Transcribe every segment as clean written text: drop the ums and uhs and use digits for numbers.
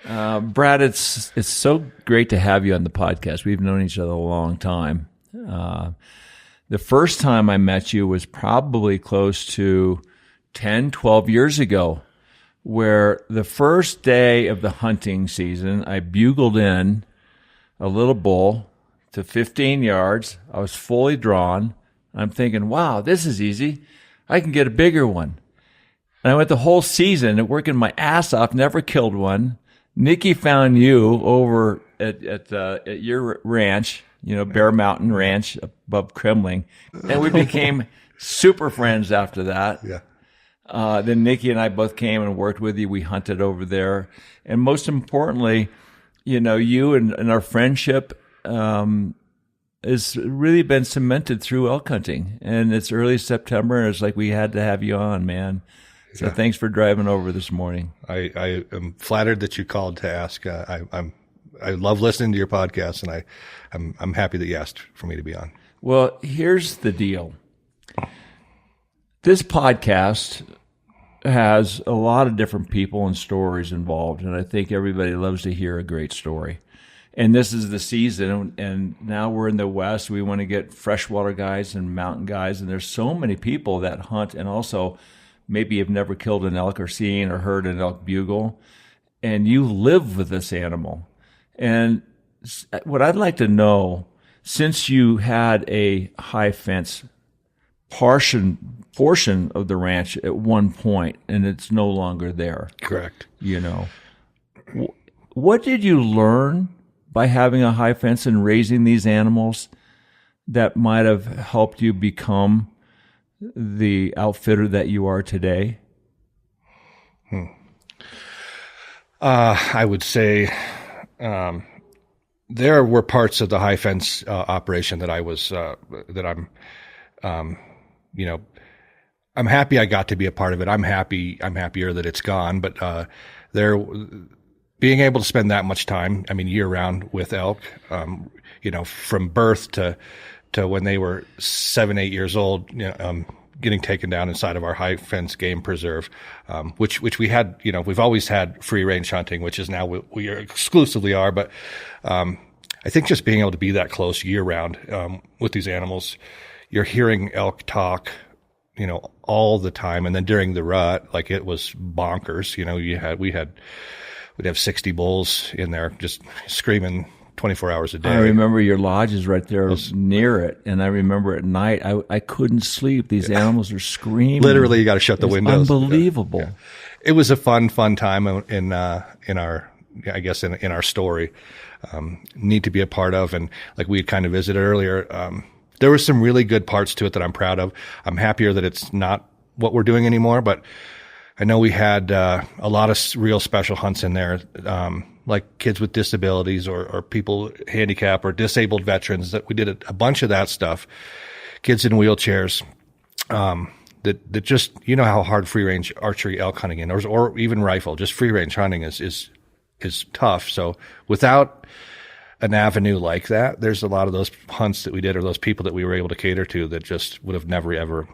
Brad, it's so great to have you on the podcast. We've known each other a long time. The first time I met you was probably close to 10, 12 years ago, where the first day of the hunting season, I bugled in a little bull to 15 yards. I was fully drawn. I'm thinking, wow, this is easy. I can get a bigger one. And I went the whole season working my ass off, never killed one. Nicky found you over at your ranch, Bear Mountain Ranch above Kremling, and we became super friends after that. Yeah. Then Nicky and I both came and worked with you. We hunted over there, and most importantly, you and our friendship has really been cemented through elk hunting. And it's early September, and it's like we had to have you on, man. So Thanks for driving over this morning. I am flattered that you called to ask. I love listening to your podcast, and I'm happy that you asked for me to be on. Well, here's the deal. This podcast has a lot of different people and stories involved, and I think everybody loves to hear a great story. And this is the season, and now we're in the West. We want to get freshwater guys and mountain guys, and there's so many people that hunt and also maybe have never killed an elk or seen or heard an elk bugle, and you live with this animal. And what I'd like to know, since you had a high fence portion of the ranch at one point, and it's no longer there. Correct. What did you learn by having a high fence and raising these animals that might have helped you become the outfitter that you are today? I would say there were parts of the high fence operation that I was I'm happy I got to be a part of it. I'm happier that it's gone, but being able to spend that much time, year round with elk, from birth to when they were 7, 8 years old, getting taken down inside of our high fence game preserve, which we had, we've always had free range hunting, which is now we exclusively are. But, I think just being able to be that close year round, with these animals, you're hearing elk talk, all the time. And then during the rut, like it was bonkers, we'd have 60 bulls in there just screaming 24 hours a day. I remember your lodge is right there near it, and I remember at night I couldn't sleep. These animals are screaming. Literally, you got to shut the windows. Unbelievable. Yeah. It was a fun time in our story. Need to be a part of, and like we had kind of visited earlier, there were some really good parts to it that I'm proud of. I'm happier that it's not what we're doing anymore, but I know we had a lot of real special hunts in there, like kids with disabilities or people handicapped or disabled veterans. That we did a bunch of that stuff. Kids in wheelchairs. That just, how hard free range archery elk hunting is, or even rifle, just free range hunting is tough. So without an avenue like that, there's a lot of those hunts that we did or those people that we were able to cater to that just would have never ever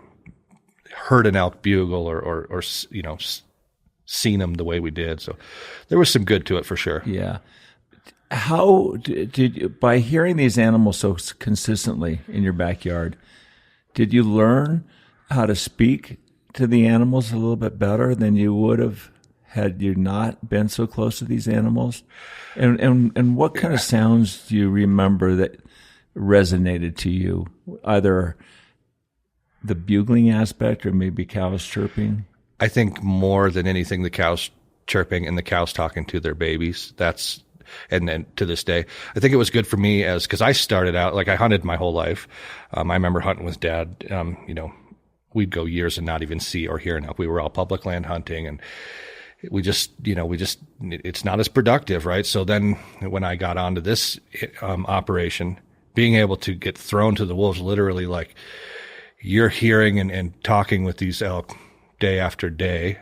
heard an elk bugle or seen them the way we did. So there was some good to it for sure. Yeah. How did you, by hearing these animals so consistently in your backyard, did you learn how to speak to the animals a little bit better than you would have had you not been so close to these animals? And what kind of sounds do you remember that resonated to you, either the bugling aspect or maybe cows chirping? I think more than anything, the cows chirping and the cows talking to their babies. And then to this day, I think it was good for me because I started out, like I hunted my whole life. I remember hunting with Dad, we'd go years and not even see or hear enough. We were all public land hunting, and it's not as productive, right? So then when I got onto this operation, being able to get thrown to the wolves, literally, like you're hearing and talking with these elk day after day,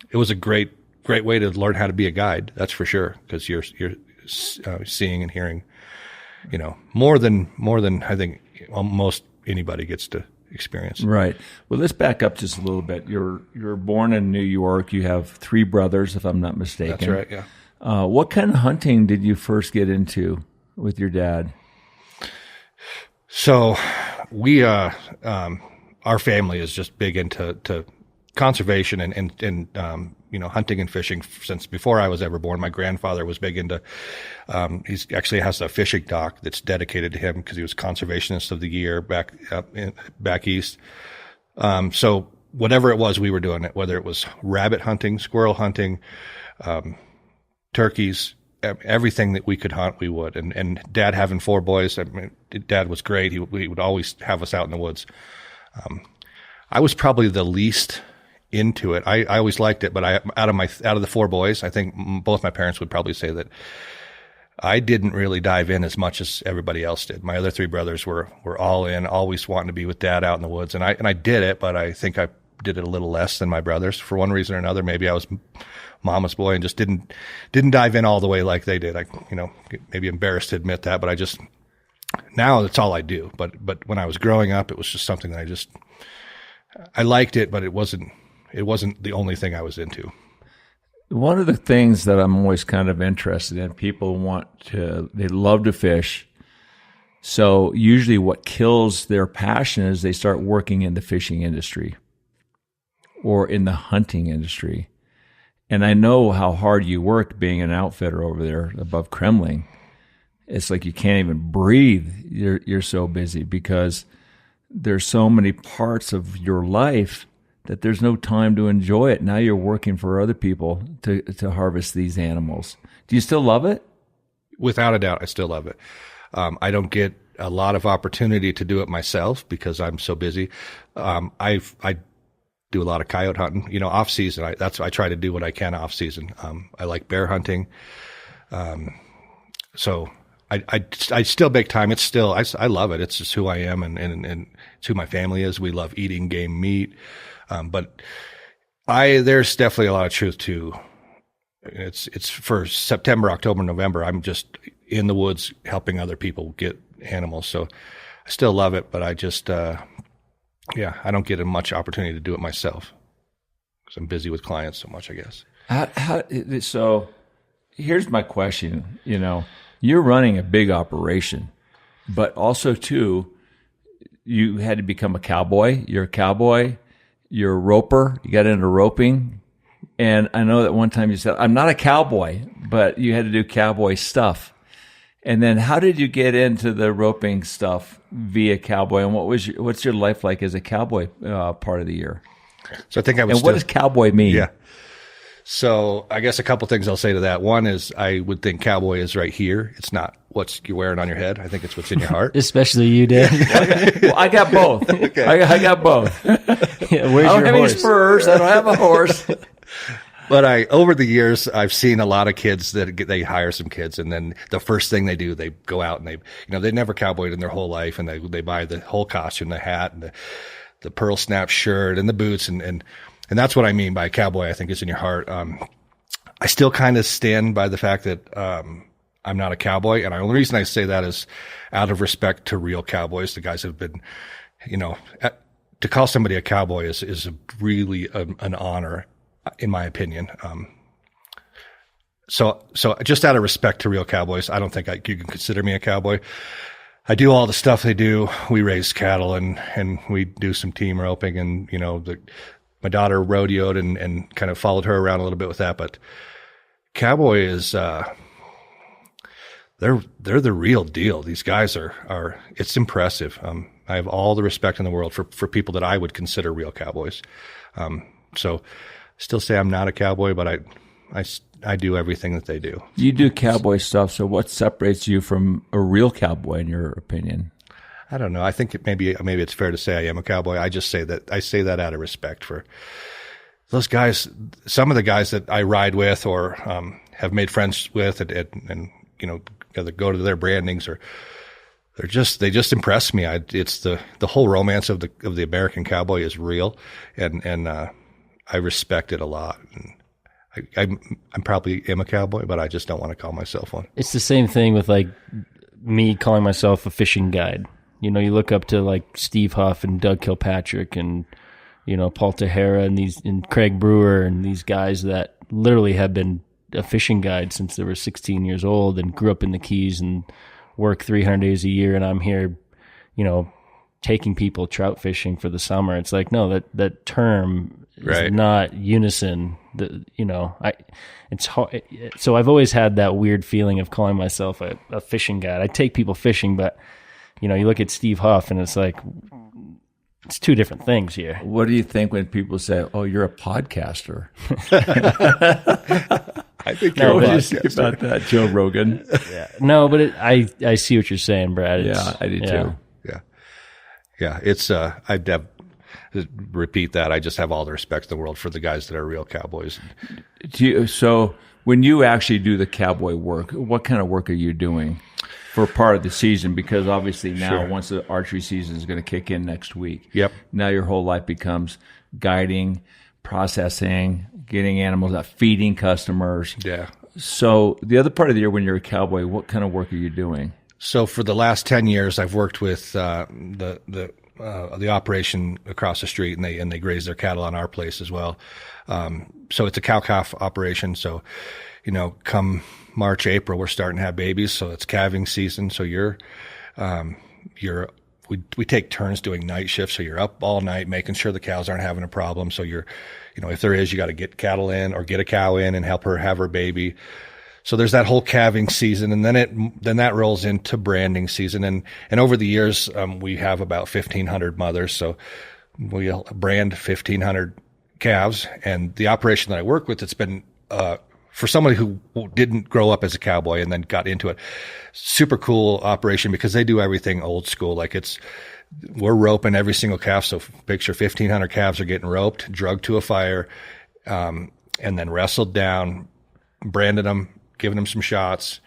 it was a great way to learn how to be a guide. That's for sure, because you're seeing and hearing, more than I think almost anybody gets to experience. Right. Well, let's back up just a little bit. You're born in New York. You have 3 brothers, if I'm not mistaken. That's right. Yeah. What kind of hunting did you first get into with your dad? So we, our family is just big into conservation and hunting and fishing since before I was ever born. My grandfather was big into, he's actually has a fishing dock that's dedicated to him because he was conservationist of the year back east. So whatever it was, we were doing it, whether it was rabbit hunting, squirrel hunting, turkeys, everything that we could hunt, we would. And Dad having 4 boys, I mean, Dad was great. He would always have us out in the woods. I was probably the least into it. I always liked it, but out of the 4 boys, I think both my parents would probably say that I didn't really dive in as much as everybody else did. My other 3 brothers were all in, always wanting to be with Dad out in the woods, and I did it, but I think I did it a little less than my brothers for one reason or another. Maybe I was mama's boy and just didn't dive in all the way like they did. I, maybe embarrassed to admit that, but now that's all I do. But when I was growing up, it was just something that I liked it, but it wasn't the only thing I was into. One of the things that I'm always kind of interested in, they love to fish. So usually what kills their passion is they start working in the fishing industry or in the hunting industry. And I know how hard you work being an outfitter over there above Kremling. It's like you can't even breathe. You're so busy because there's so many parts of your life that there's no time to enjoy it. Now you're working for other people to harvest these animals. Do you still love it? Without a doubt, I still love it. I don't get a lot of opportunity to do it myself because I'm so busy. I do a lot of coyote hunting, off season. I try to do what I can off season. I like bear hunting. So I still make time. It's still, I love it. It's just who I am and it's who my family is. We love eating game meat. But there's definitely a lot of truth to it's for September, October, November. I'm just in the woods helping other people get animals. So I still love it, but I just, I don't get much opportunity to do it myself because I'm busy with clients so much, I guess. So here's my question. You're running a big operation, but also too, you had to become a cowboy. You're a cowboy. You're a roper. You got into roping. And I know that one time you said, I'm not a cowboy, but you had to do cowboy stuff. And then how did you get into the roping stuff via cowboy? And what's your life like as a cowboy part of the year? So I think what does cowboy mean? Yeah. So I guess a couple things I'll say to that. One is I would think cowboy is right here. It's not what you're wearing on your head. I think it's what's in your heart. Especially you, Dad. Well, I got both. Okay. I got both. Yeah, where's I don't your have horse? any spurs. I don't have a horse. But over the years, I've seen a lot of kids they hire some kids, and then the first thing they do, they go out and they never cowboyed in their whole life, and they buy the whole costume, the hat, and the pearl snap shirt, and the boots, and that's what I mean by cowboy. I think is in your heart. I still kind of stand by the fact that I'm not a cowboy, and the only reason I say that is out of respect to real cowboys, the guys have been, to call somebody a cowboy is really an honor. In my opinion. So just out of respect to real cowboys, I don't think you can consider me a cowboy. I do all the stuff they do. We raise cattle and we do some team roping and, my daughter rodeoed and kind of followed her around a little bit with that. But cowboy is, they're the real deal. These guys are it's impressive. I have all the respect in the world for people that I would consider real cowboys. So still say I'm not a cowboy, but I do everything that they do. You do cowboy stuff. So what separates you from a real cowboy, in your opinion? I don't know. I think maybe it's fair to say I am a cowboy. I just say that out of respect for those guys. Some of the guys that I ride with or have made friends with, and go to their brandings or. They just impress me. It's the whole romance of the American cowboy is real, and I respect it a lot. And I'm probably am a cowboy, but I just don't want to call myself one. It's the same thing with like me calling myself a fishing guide. You look up to like Steve Huff and Doug Kilpatrick and Paul Tejera and Craig Brewer and these guys that literally have been a fishing guide since they were 16 years old and grew up in the Keys and work 300 days a year, and I'm here, taking people trout fishing for the summer. It's like, no, that term is not unison. It's hard. So I've always had that weird feeling of calling myself a fishing guide. I take people fishing, but you look at Steve Huff and it's like, it's two different things here. What do you think when people say, "Oh, you're a podcaster"? I think you're a What do you podcaster. say about that, Joe Rogan? Yeah. No, but I see what you're saying, Brad. I do too. Yeah. It's, I'd have repeat that. I just have all the respect in the world for the guys that are real cowboys. So when you actually do the cowboy work, what kind of work are you doing for part of the season? Because obviously now, once the archery season is going to kick in next week, now your whole life becomes guiding, processing, getting animals out, feeding customers. Yeah. So the other part of the year when you're a cowboy, what kind of work are you doing? So for the last 10 years, I've worked with the operation across the street, and they graze their cattle on our place as well. So it's a cow-calf operation. So, come March, April, we're starting to have babies. So it's calving season. So we take turns doing night shifts. So you're up all night making sure the cows aren't having a problem. So if there is, you got to get cattle in or get a cow in and help her have her baby. So there's that whole calving season, and then that rolls into branding season. And over the years, we have about 1,500 mothers. So we brand 1,500 calves. And the operation that I work with, it's been, for somebody who didn't grow up as a cowboy and then got into it, super cool operation because they do everything old school. Like we're roping every single calf. So picture 1,500 calves are getting roped, drugged to a fire, and then wrestled down, branded them, giving them some shots,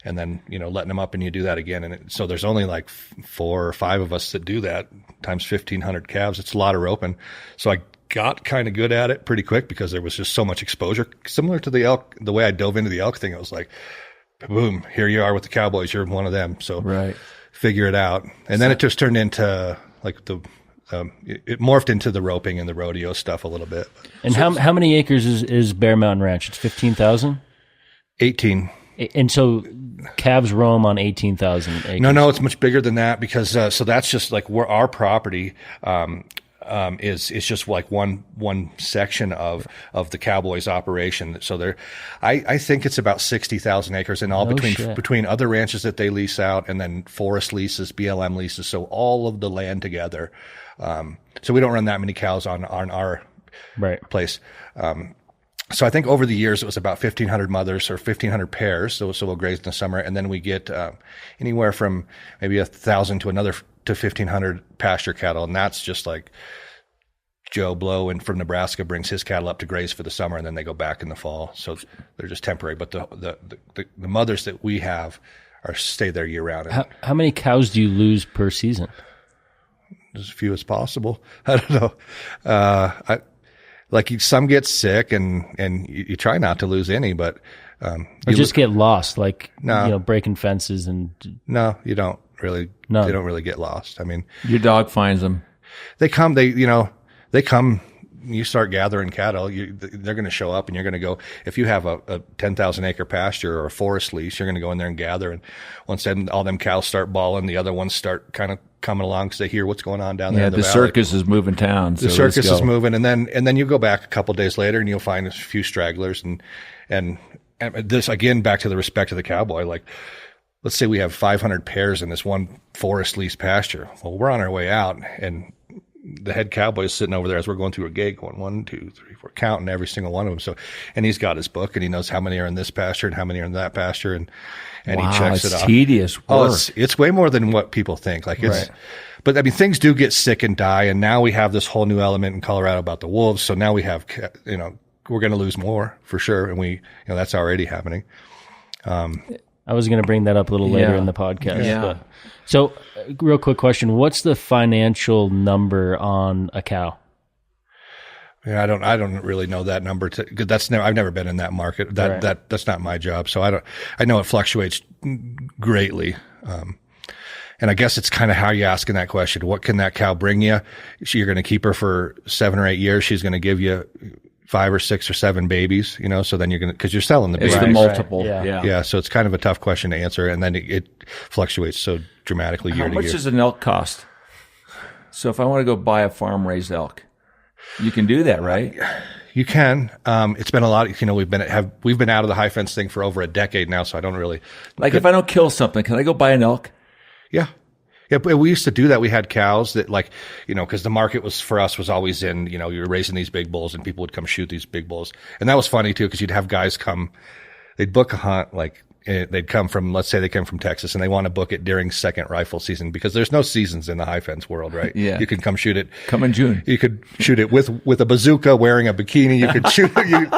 and then, letting them up, and you do that again. And so there's only like 4 or 5 of us that do that times 1,500 calves. It's a lot of roping. So I got kind of good at it pretty quick because there was just so much exposure. Similar to the elk, the way I dove into the elk thing, it was like, boom, here you are with the cowboys. You're one of them. So figure it out. And then it just turned into like it morphed into the roping and the rodeo stuff a little bit. And how many acres is Bear Mountain Ranch? It's 15,000? 18. And so calves roam on 18,000 acres? No, it's much bigger than that because, so that's just like where our property, is just like one section of the Cowboys operation. So I think it's about 60,000 acres and all between other ranches that they lease out and then forest leases, BLM leases. So all of the land together. So we don't run that many cows on our place. So I think over the years it was about 1,500 mothers or 1,500 pairs. So we'll graze in the summer, and then we get anywhere from maybe 1,000 to 1,500 pasture cattle, and that's just like Joe Blow and from Nebraska brings his cattle up to graze for the summer, and then they go back in the fall. So they're just temporary. But the mothers that we have stay there year round. How many cows do you lose per season? As few as possible. I don't know. Some get sick, and you try not to lose any, but or just get lost, breaking fences and. No, you don't really. No. They don't really get lost. I mean, your dog finds them. They come. They come. You start gathering cattle. They're going to show up, and you're going to go. If you have a 10,000 acre pasture or a forest lease, you're going to go in there and gather. And once then all them cows start bawling, the other ones start kind of coming along because they hear what's going on down there. Yeah, the circus is moving town. The circus is moving, and then you go back a couple days later, and you'll find a few stragglers, and this again back to the respect of the cowboy. Like, let's say we have 500 pairs in this one forest lease pasture. Well, we're on our way out, and the head cowboy is sitting over there as we're going through a gate going 1, 2, 3, 4, counting every single one of them. So, and he's got his book and he knows how many are in this pasture and how many are in that pasture. And wow, he checks it off. Tedious work. Oh, it's way more than what people think. But I mean, things do get sick and die. And now we have this whole new element in Colorado about the wolves. So now we have, we're going to lose more for sure. And that's already happening. I was going to bring that up a little later in the podcast. Yeah. But, so, real quick question: what's the financial number on a cow? Yeah, I don't really know that number. I've never been in that market. That's not my job. So I know it fluctuates greatly. And I guess it's kind of how you're asking that question. What can that cow bring you? You're going to keep her for 7 or 8 years. She's going to give you 5 or 6 or 7 babies, so then because you're selling the It's babies. the multiple. Right. Yeah. Yeah, so it's kind of a tough question to answer, and then it fluctuates so dramatically year How to much year. does an elk cost? So if I want to go buy a farm raised elk, you can do that, right? You can. It's been a lot. We've been out of the high fence thing for over a decade now, so I don't really. Like if I don't kill something, can I go buy an elk? Yeah. Yeah, but we used to do that. We had cows that because the market for us was always in, you were raising these big bulls and people would come shoot these big bulls. And that was funny too, because you'd have guys come, they'd book a hunt, they'd come from, let's say they come from Texas and they want to book it during second rifle season because there's no seasons in the high fence world, right? Yeah. You can come shoot it. Come in June. You could shoot it with a bazooka wearing a bikini. You could shoot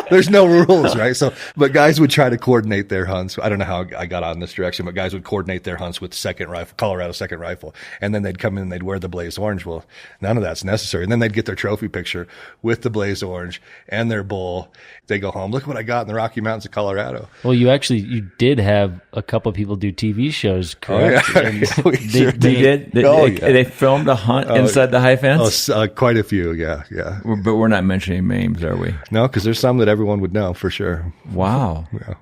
there's no rules, right? So, but guys would try to coordinate their hunts. I don't know how I got on this direction, but guys would coordinate their hunts with second rifle, Colorado second rifle. And then they'd come in and they'd wear the blaze orange. Well, none of that's necessary. And then they'd get their trophy picture with the blaze orange and their bull. They go home. Look what I got in the Rocky Mountains of Colorado. Well, you did have a couple of people do TV shows, correct? Oh, yeah. They did. They filmed a hunt inside the high fence. Quite a few. Yeah. Yeah. But we're not mentioning names, are we? No, because there's some that everyone would know for sure. Wow. Yeah.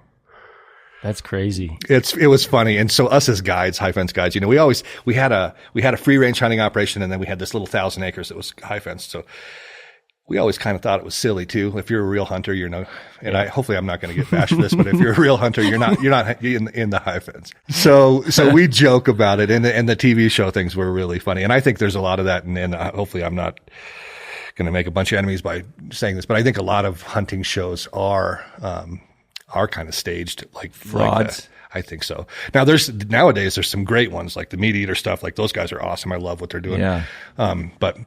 That's crazy. It was funny. And so us as guides, high fence guides, we had a free range hunting operation and then we had this little 1,000 acres that was high fence. So we always kind of thought it was silly too. If you're a real hunter, hopefully I'm not going to get bashed for this, but if you're a real hunter, you're not in the high fence. So we joke about it and the TV show things were really funny. And I think there's a lot of that. And hopefully I'm not going to make a bunch of enemies by saying this, but I think a lot of hunting shows are kind of staged like frauds. I think so. Now nowadays there's some great ones like the meat eater stuff. Like those guys are awesome. I love what they're doing. Yeah. But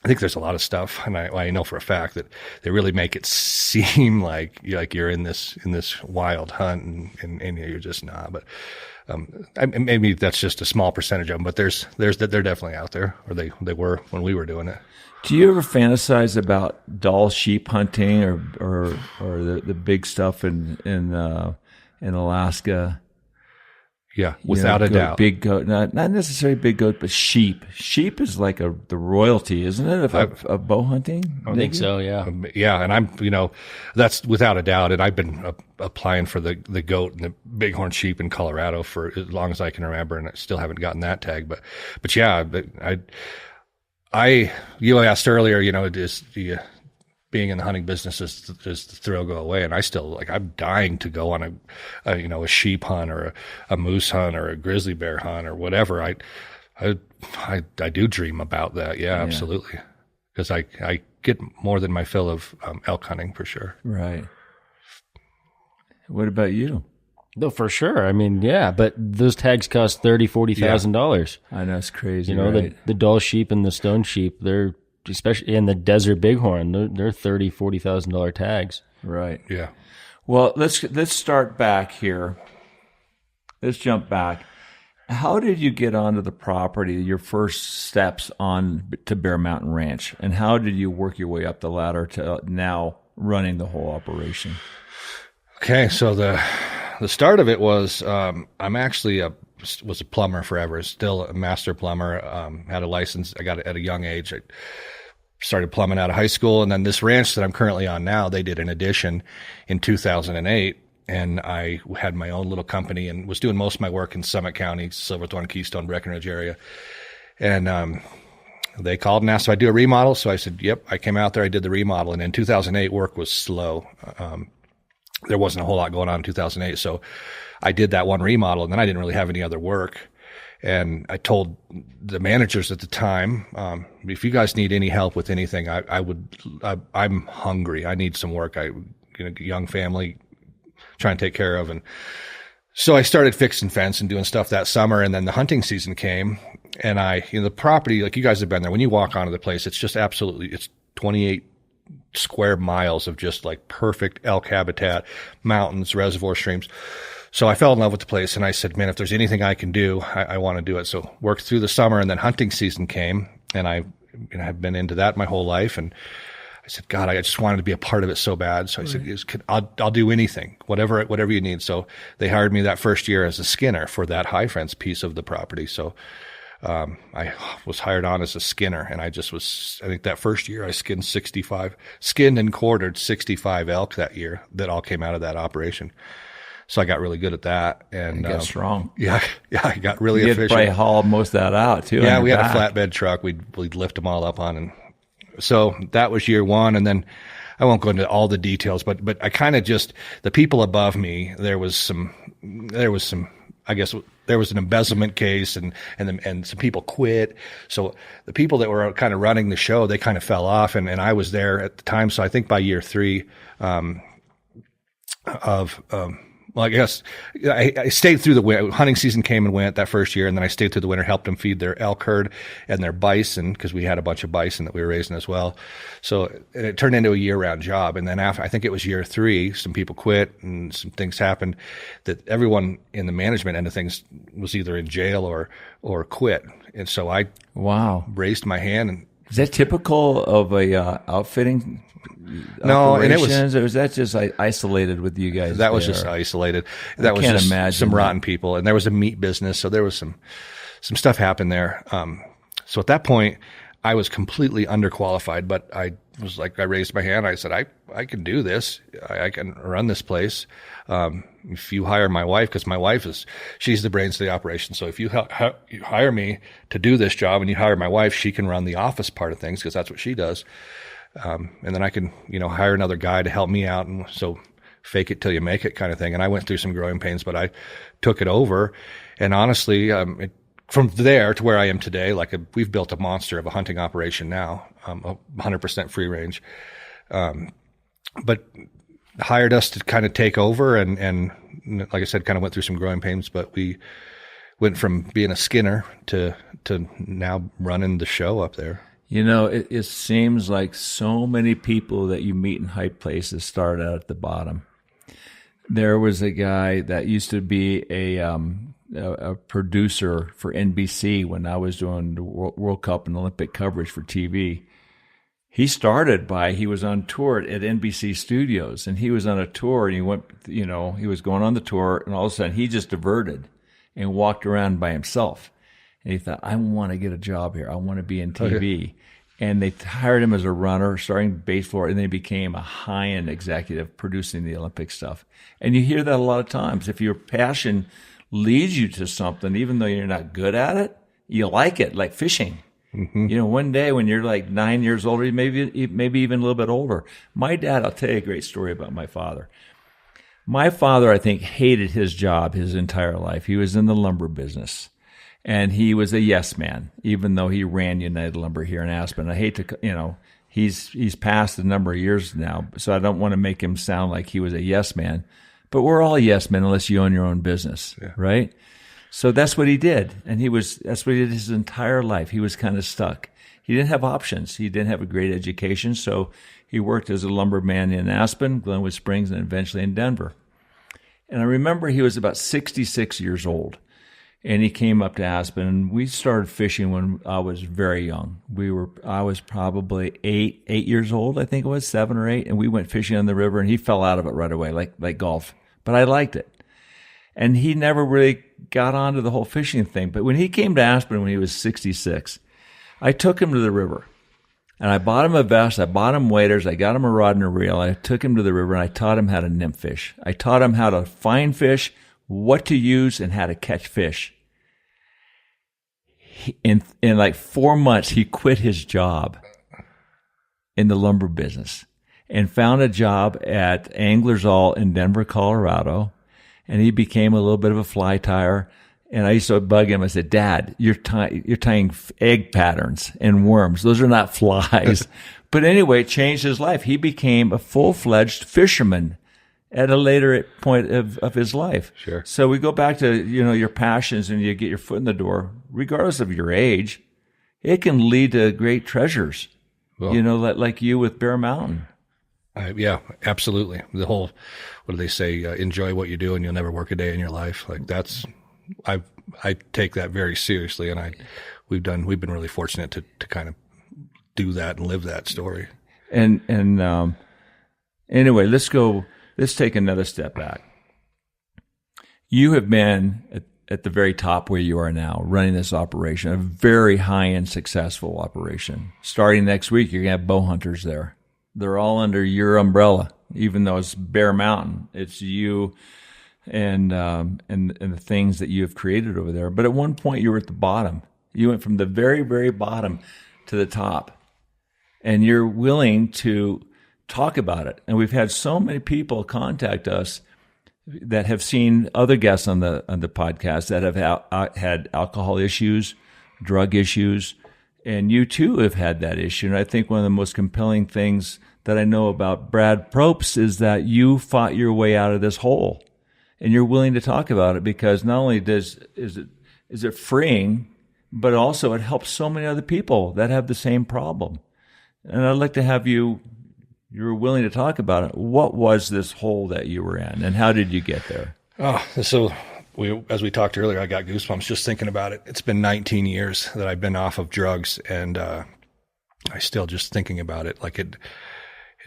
I think there's a lot of stuff, and I know for a fact that they really make it seem like you're in this wild hunt, and you're just not. But maybe that's just a small percentage of them. But they're definitely out there, or they were when we were doing it. Do you ever fantasize about Dall sheep hunting or the big stuff in Alaska? Yeah, without a doubt. Big goat, not necessarily big goat, but sheep. Sheep is like the royalty, isn't it, of bow hunting? I think so, yeah. Yeah, and I'm, that's without a doubt. And I've been applying for the goat and the bighorn sheep in Colorado for as long as I can remember, and I still haven't gotten that tag. But yeah, you asked earlier, being in the hunting business is the thrill go away, and I still I'm dying to go on a sheep hunt or a moose hunt or a grizzly bear hunt or whatever. I do dream about that. Yeah. Absolutely, because I get more than my fill of elk hunting for sure. Right. What about you? No, for sure. I mean, yeah, but those tags cost $30,000-$40,000. I know, it's crazy. right? the Dall sheep and the stone sheep, they're especially in the desert bighorn, they're $30,000-$40,000 tags. Right. Yeah. Well, let's start back here. Let's jump back. How did you get onto the property? Your first steps on to Bear Mountain Ranch, and how did you work your way up the ladder to now running the whole operation? Okay, so the start of it was I'm actually was a plumber forever, still a master plumber. Had a license. I got it at a young age. I started plumbing out of high school, and then this ranch that I'm currently on now, they did an addition in 2008, and I had my own little company and was doing most of my work in Summit County, Silverthorne, Keystone, Breckenridge area. And they called and asked if I'd do a remodel. So I said, yep. I came out there, I did the remodel, and in 2008, work was slow. There wasn't a whole lot going on in 2008, so I did that one remodel, and then I didn't really have any other work. And I told the managers at the time, if you guys need any help with anything, I'm hungry. I need some work. Young family, trying to take care of. And so I started fixing fence and doing stuff that summer. And then the hunting season came, and the property, like you guys have been there, when you walk onto the place, it's just it's 28 square miles of just like perfect elk habitat, mountains, reservoir streams. So I fell in love with the place, and I said, man, if there's anything I can do, I want to do it. So worked through the summer, and then hunting season came, and I have been into that my whole life. And I said, God, I just wanted to be a part of it so bad. So I said, I'll do anything, whatever you need. So they hired me that first year as a skinner for that high fence piece of the property. So I was hired on as a skinner, and I think that first year I skinned and quartered 65 elk that year that all came out of that operation. So I got really good at that. And got strong. Yeah, I got really you efficient. You probably hauled most of that out too. Yeah, we had a flatbed truck we'd lift them all up on. And so that was year one. And then I won't go into all the details, but I kind of just, the people above me, there was some, I guess there was an embezzlement case and some people quit. So the people that were kind of running the show, they kind of fell off, and I was there at the time. So I think by year three, well, I guess I stayed through the winter. Hunting season came and went that first year, and then I stayed through the winter, helped them feed their elk herd and their bison, because we had a bunch of bison that we were raising as well. So it turned into a year-round job. And then after, I think it was year three, some people quit and some things happened that everyone in the management end of things was either in jail or quit. And so I raised my hand. And is that typical of a outfitting? No, and or was that just isolated with you guys? That was just isolated. That was just some rotten people, and there was a meat business, so there was some stuff happened there. So at that point, I was completely underqualified, but I was like, I raised my hand. I said, I can do this. I can run this place. If you hire my wife, because my wife she's the brains of the operation. So if you hire me to do this job, and you hire my wife, she can run the office part of things, because that's what she does. And then I can, hire another guy to help me out. And so fake it till you make it kind of thing. And I went through some growing pains, but I took it over. And honestly, from there to where I am today, we've built a monster of a hunting operation now, 100% free range. But hired us to kind of take over. And like I said, kind of went through some growing pains, but we went from being a skinner to now running the show up there. It seems like so many people that you meet in high places start out at the bottom. There was a guy that used to be a producer for NBC when I was doing the World Cup and Olympic coverage for TV. He was on tour at NBC Studios, and he was on a tour, and he went, he was going on the tour, and all of a sudden he just diverted and walked around by himself. And he thought, I want to get a job here. I want to be in TV. Okay. And they hired him as a runner, starting base floor, and then he became a high-end executive producing the Olympic stuff. And you hear that a lot of times. If your passion leads you to something, even though you're not good at it, you like it, like fishing. Mm-hmm. One day when you're like 9 years older, maybe even a little bit older. My dad, I'll tell you a great story about my father. My father, I think, hated his job his entire life. He was in the lumber business. And he was a yes man, even though he ran United Lumber here in Aspen. I hate to, he's passed a number of years now, so I don't want to make him sound like he was a yes man. But we're all yes men unless you own your own business, right? So that's what he did, and that's what he did his entire life. He was kind of stuck. He didn't have options. He didn't have a great education, so he worked as a lumberman in Aspen, Glenwood Springs, and eventually in Denver. And I remember he was about 66 years old. And he came up to Aspen, and we started fishing when I was very young. I was probably eight years old, I think it was, 7 or 8, and we went fishing on the river, and he fell out of it right away, like golf. But I liked it. And he never really got onto the whole fishing thing. But when he came to Aspen when he was 66, I took him to the river. And I bought him a vest, I bought him waders, I got him a rod and a reel, I took him to the river, and I taught him how to nymph fish. I taught him how to find fish, what to use, and how to catch fish. In like 4 months, he quit his job in the lumber business and found a job at Anglers All in Denver, Colorado. And he became a little bit of a fly tyer. And I used to bug him. I said, Dad, you're tying egg patterns and worms. Those are not flies. But anyway, it changed his life. He became a full-fledged fisherman at a later point of his life. Sure. So we go back to, your passions, and you get your foot in the door, regardless of your age. It can lead to great treasures, like you with Bear Mountain. Yeah, absolutely. The whole, what do they say? Enjoy what you do and you'll never work a day in your life. Like I take that very seriously, and we've been really fortunate to kind of do that and live that story. And anyway, let's take another step back. You have been at the very top where you are now, running this operation, a very high-end successful operation. Starting next week, you're going to have bow hunters there. They're all under your umbrella, even though it's Bear Mountain. It's you and the things that you have created over there. But at one point, you were at the bottom. You went from the very, very bottom to the top. And you're willing to talk about it. And we've had so many people contact us that have seen other guests on the podcast that have had alcohol issues, drug issues, and you too have had that issue. And I think one of the most compelling things that I know about Brad Probst is that you fought your way out of this hole, and you're willing to talk about it because not only is it freeing, but also it helps so many other people that have the same problem. And I'd like to have you were willing to talk about it. What was this hole that you were in, and how did you get there? Oh, so as we talked earlier, I got goosebumps just thinking about it. It's been 19 years that I've been off of drugs, and I still just thinking about it. Like it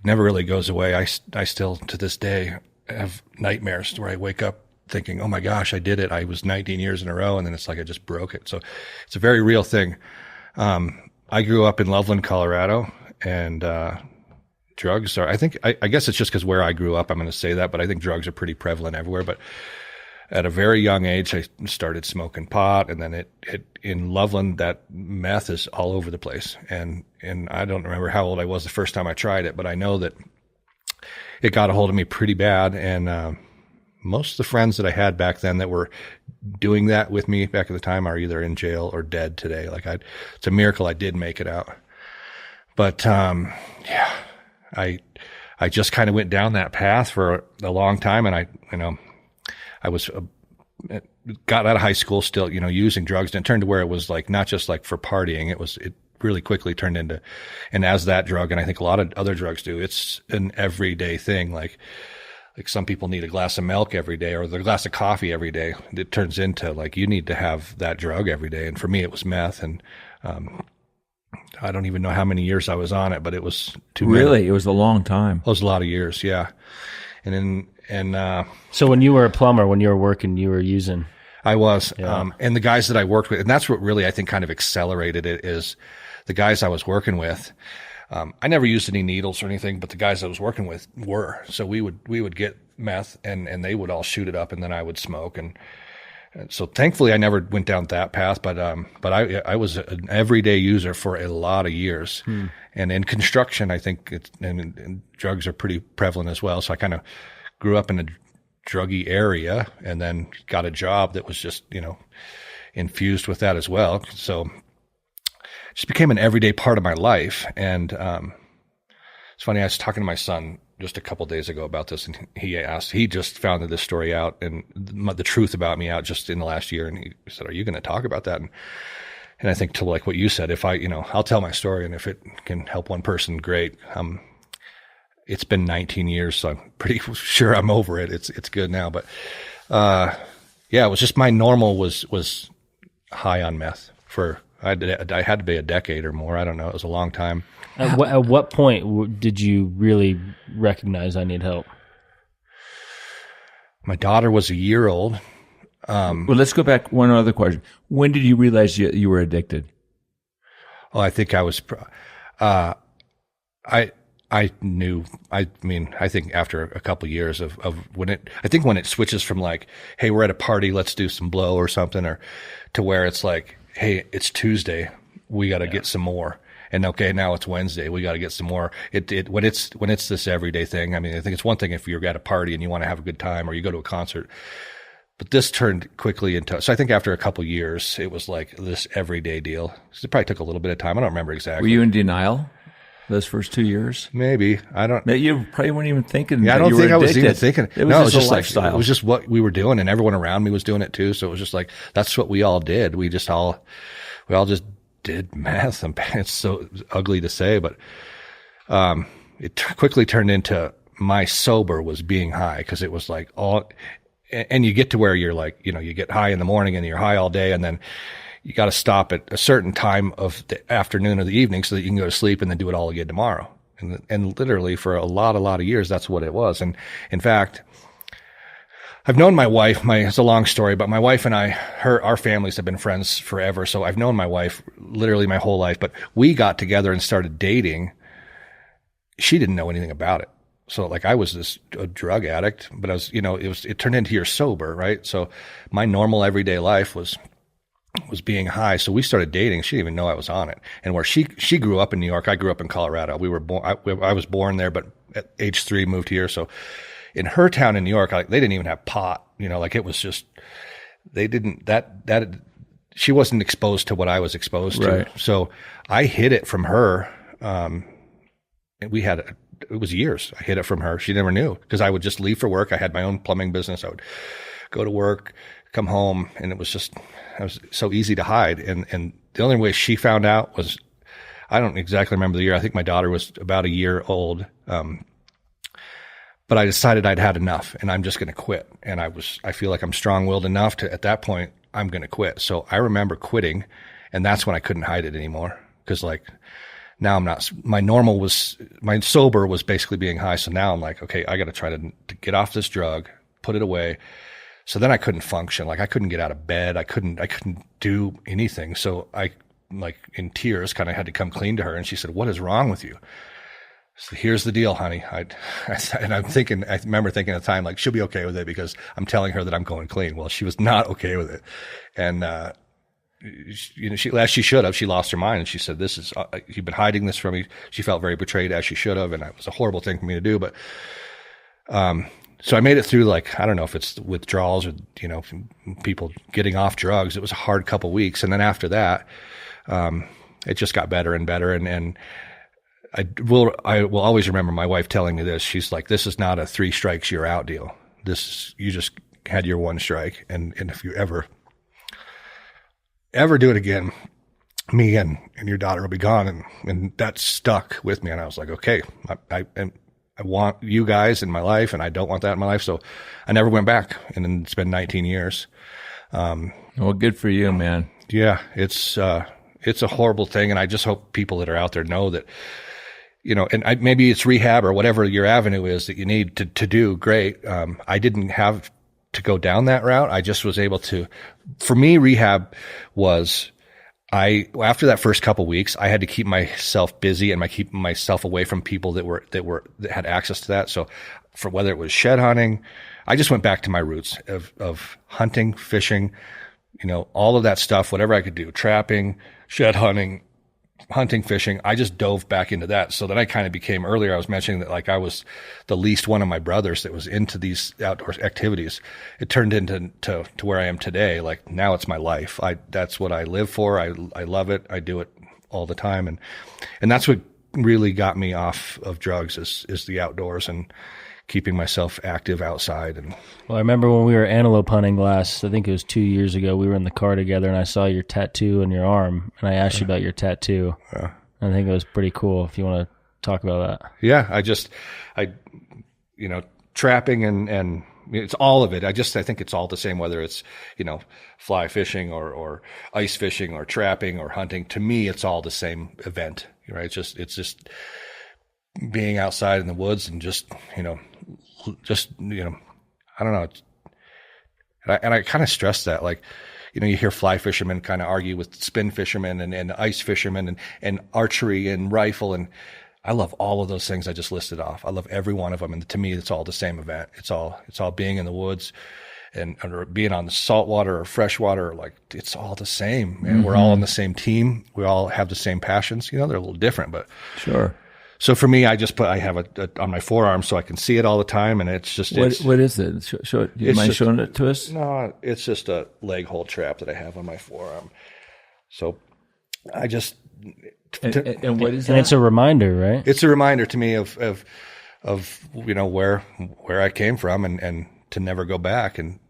never really goes away. I still, to this day, have nightmares where I wake up thinking, oh my gosh, I did it. I was 19 years in a row, and then it's like I just broke it. So it's a very real thing. I grew up in Loveland, Colorado, and drugs are, I guess it's just because where I grew up, I'm going to say that, but I think drugs are pretty prevalent everywhere. But at a very young age, I started smoking pot, and then it in Loveland, that meth is all over the place. And I don't remember how old I was the first time I tried it, but I know that it got a hold of me pretty bad. And most of the friends that I had back then that were doing that with me back at the time are either in jail or dead today. Like it's a miracle I did make it out. But yeah. I just kind of went down that path for a long time, and I was got out of high school still, using drugs, and it turned to where it was like not just like for partying. It really quickly turned into, and as that drug, and I think a lot of other drugs do, it's an everyday thing. Like some people need a glass of milk every day or a glass of coffee every day. It turns into like you need to have that drug every day. And for me, it was meth, and I don't even know how many years I was on it, but it was too many. Really? It was a long time. It was a lot of years, yeah. So when you were a plumber, when you were working, you were using? I was. Yeah. And the guys that I worked with, and that's what really I think kind of accelerated it, is the guys I was working with. I never used any needles or anything, but the guys I was working with were. So we would get meth, and they would all shoot it up, and then I would smoke. And so thankfully I never went down that path, but I was an everyday user for a lot of years. And in construction, I think and drugs are pretty prevalent as well. So I kind of grew up in a druggy area and then got a job that was just, infused with that as well. So it just became an everyday part of my life. And it's funny, I was talking to my son just a couple of days ago about this, and he just found this story out and the truth about me out just in the last year. And he said, are you going to talk about that? And I think to like what you said, if I'll tell my story, and if it can help one person, great. It's been 19 years, so I'm pretty sure I'm over it. It's good now. But, yeah, it was just my normal was high on meth for, I had to be a decade or more. I don't know. It was a long time. At what point did you really recognize I need help? My daughter was a year old. Well, let's go back one other question. When did you realize you were addicted? Oh, I think I was, I knew, I think after a couple of years of when it switches from like, hey, we're at a party, let's do some blow or something, or to where it's like, hey, it's Tuesday, we got to get some more. And okay, now it's Wednesday, we got to get some more. When it's this everyday thing, I think it's one thing if you're at a party and you want to have a good time or you go to a concert, but this turned quickly into, so I think after a couple of years, it was like this everyday deal. It probably took a little bit of time. I don't remember exactly. Were you in denial those first 2 years? Maybe. I don't. You probably weren't even thinking. Yeah, I don't think I was even thinking. It was just a lifestyle. Like, it was just what we were doing, and everyone around me was doing it too. So it was just like, that's what we all did. We all just did meth. And it's so ugly to say, but it quickly turned into my sober was being high, because it was like all, and you get to where you're like, you get high in the morning and you're high all day, and then you got to stop at a certain time of the afternoon or the evening so that you can go to sleep and then do it all again tomorrow. And literally for a lot of years, that's what it was. And in fact, I've known my wife, it's a long story, but my wife and our families have been friends forever. So I've known my wife literally my whole life, but we got together and started dating. She didn't know anything about it. So like I was a drug addict, but I was, it turned into you're sober, right? So my normal everyday life was being high. So we started dating. She didn't even know I was on it. And where she grew up in New York, I grew up in Colorado. We were born, I was born there, but at age 3 moved here. So in her town in New York, like they didn't even have pot, like it was just, they didn't, she wasn't exposed to what I was exposed to. So I hid it from her. It was years. I hid it from her. She never knew because I would just leave for work. I had my own plumbing business. I would go to work, come home, and it was so easy to hide. And the only way she found out was, I don't exactly remember the year. I think my daughter was about a year old. But I decided I'd had enough and I'm just going to quit. And I feel like I'm strong-willed enough to, at that point, I'm going to quit. So I remember quitting, and that's when I couldn't hide it anymore. Cause like now I'm not, my sober was basically being high. So now I'm like, okay, I got to try to get off this drug, put it away. So then I couldn't function. Like I couldn't get out of bed. I couldn't do anything. So I, like in tears, kind of had to come clean to her. And she said, "What is wrong with you?" So here's the deal, honey. And I remember thinking at the time, like, she'll be okay with it because I'm telling her that I'm going clean. Well, she was not okay with it. And, as she should have, she lost her mind. And she said, you've been hiding this from me. She felt very betrayed, as she should have. And it was a horrible thing for me to do. But, so I made it through, like, I don't know if it's withdrawals or, people getting off drugs. It was a hard couple weeks. And then after that, it just got better and better. And I will always remember my wife telling me this. She's like, "This is not a 3 strikes you're out deal. You just had your 1 strike. And if you ever do it again, me and your daughter will be gone." And that stuck with me. And I was like, okay, I want you guys in my life and I don't want that in my life. So I never went back. And then it's been 19 years. Well, good for you, man. Yeah, it's a horrible thing. And I just hope people that are out there know that, and maybe it's rehab or whatever your avenue is that you need to do. Great. I didn't have to go down that route. I just was able to, for me, rehab was, after that first couple weeks, I had to keep myself busy and keep myself away from people that had access to that. So for whether it was shed hunting, I just went back to my roots of hunting, fishing, all of that stuff, whatever I could do, trapping, shed hunting, fishing. I just dove back into that. So then I kind of became, earlier I was mentioning that like I was the least one of my brothers that was into these outdoor activities. It turned into to where I am today. Like now it's my life. That's what I live for. I love it. I do it all the time. And that's what really got me off of drugs is the outdoors and keeping myself active outside. And well, I remember when we were antelope hunting last, I think it was 2 years ago, we were in the car together and I saw your tattoo on your arm and I asked you about your tattoo. I think it was pretty cool if you want to talk about that. Yeah. Trapping and it's all of it. I think it's all the same, whether it's, fly fishing or ice fishing or trapping or hunting. To me, it's all the same event, right? It's just being outside in the woods and I don't know. And I kind of stress that, like, you hear fly fishermen kind of argue with spin fishermen and ice fishermen and archery and rifle. And I love all of those things I just listed off. I love every one of them. And to me, it's all the same event. It's all being in the woods or being on the saltwater or freshwater. Like it's all the same, man. Mm-hmm. We're all on the same team. We all have the same passions. They're a little different, but sure. So for me, I have it on my forearm so I can see it all the time. And it's just, what is it? Do you mind showing it to us? No, it's just a leg hold trap that I have on my forearm. So I just, and what is that? And it's a reminder, right? It's a reminder to me of where I came from and to never go back. And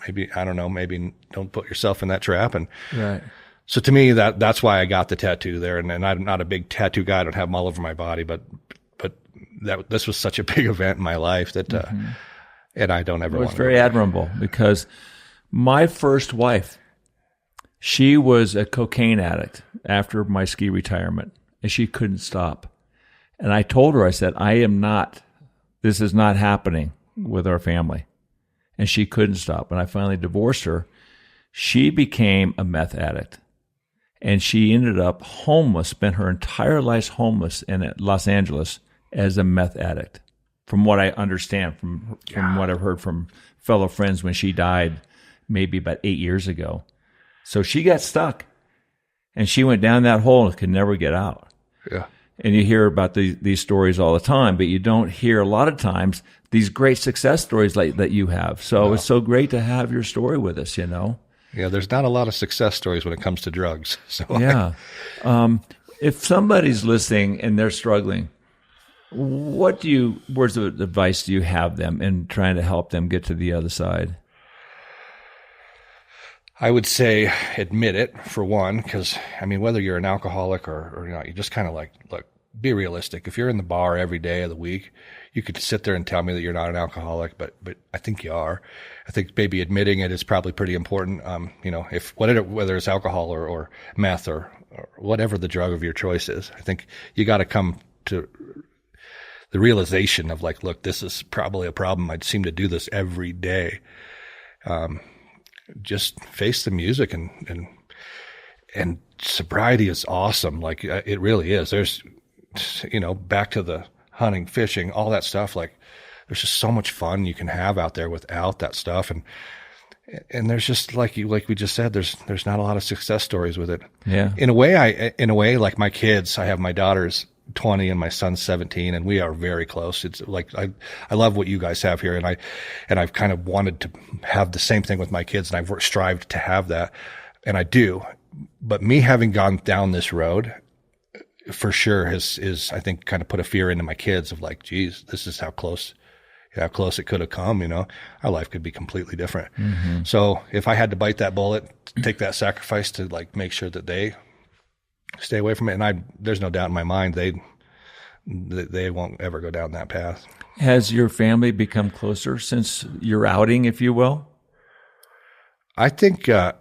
maybe, I don't know, maybe don't put yourself in that trap. And right. So to me, that's why I got the tattoo there. And I'm not a big tattoo guy. I don't have them all over my body, but this was such a big event in my life that, and I don't ever want to. It's very admirable because my first wife, she was a cocaine addict after my ski retirement and she couldn't stop. And I told her, I said, this is not happening with our family. and she couldn't stop. When I finally divorced her, she became a meth addict. And she ended up homeless, spent her entire life homeless in Los Angeles as a meth addict. From what I understand, from what I've heard from fellow friends when she died maybe about 8 years ago. So she got stuck, and she went down that hole and could never get out. Yeah. And you hear about these stories all the time, but you don't hear a lot of times these great success stories like that you have. So It's so great to have your story with us, you know. Yeah, there's not a lot of success stories when it comes to drugs. So yeah. If somebody's listening and they're struggling, words of advice do you have them in trying to help them get to the other side? I would say admit it, for one, because, I mean, whether you're an alcoholic or not, you just kind of like, look, be realistic. If you're in the bar every day of the week, you could sit there and tell me that you're not an alcoholic, but I think you are. I think maybe admitting it is probably pretty important. If whether it's alcohol or meth or whatever the drug of your choice is, I think you got to come to the realization of like, look, this is probably a problem. I seem to do this every day. Just face the music and sobriety is awesome. Like it really is. There's, back to the hunting, fishing, all that stuff. Like there's just so much fun you can have out there without that stuff. And there's just like we just said, there's not a lot of success stories with it. Yeah. In a way, like my kids, I have my daughter's 20 and my son's 17, and we are very close. It's like, I love what you guys have here. And I've kind of wanted to have the same thing with my kids, and I've strived to have that, and I do. But me having gone down this road for sure is I think kind of put a fear into my kids of like, geez, this is how close it could have come, our life could be completely different. Mm-hmm. So if I had to bite that bullet, take that sacrifice to like make sure that they stay away from it. And there's no doubt in my mind, they won't ever go down that path. Has your family become closer since your outing, if you will? I think, so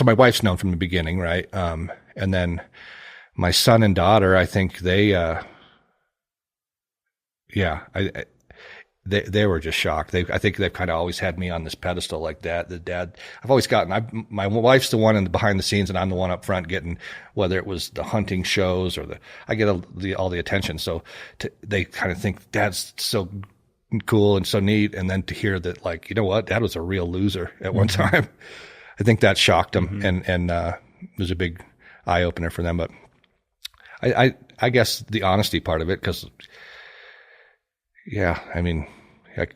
my wife's known from the beginning, right? And then my son and daughter, I think they were just shocked. I think they've kind of always had me on this pedestal like that. The dad, I've always gotten, my wife's the one in the behind the scenes and I'm the one up front getting, whether it was the hunting shows or I get all the attention. So they kind of think Dad's so cool and so neat. And then to hear that, like, you know what, Dad was a real loser at one time. I think that shocked them and was a big eye opener for them. But I guess the honesty part of it, because yeah, I mean, I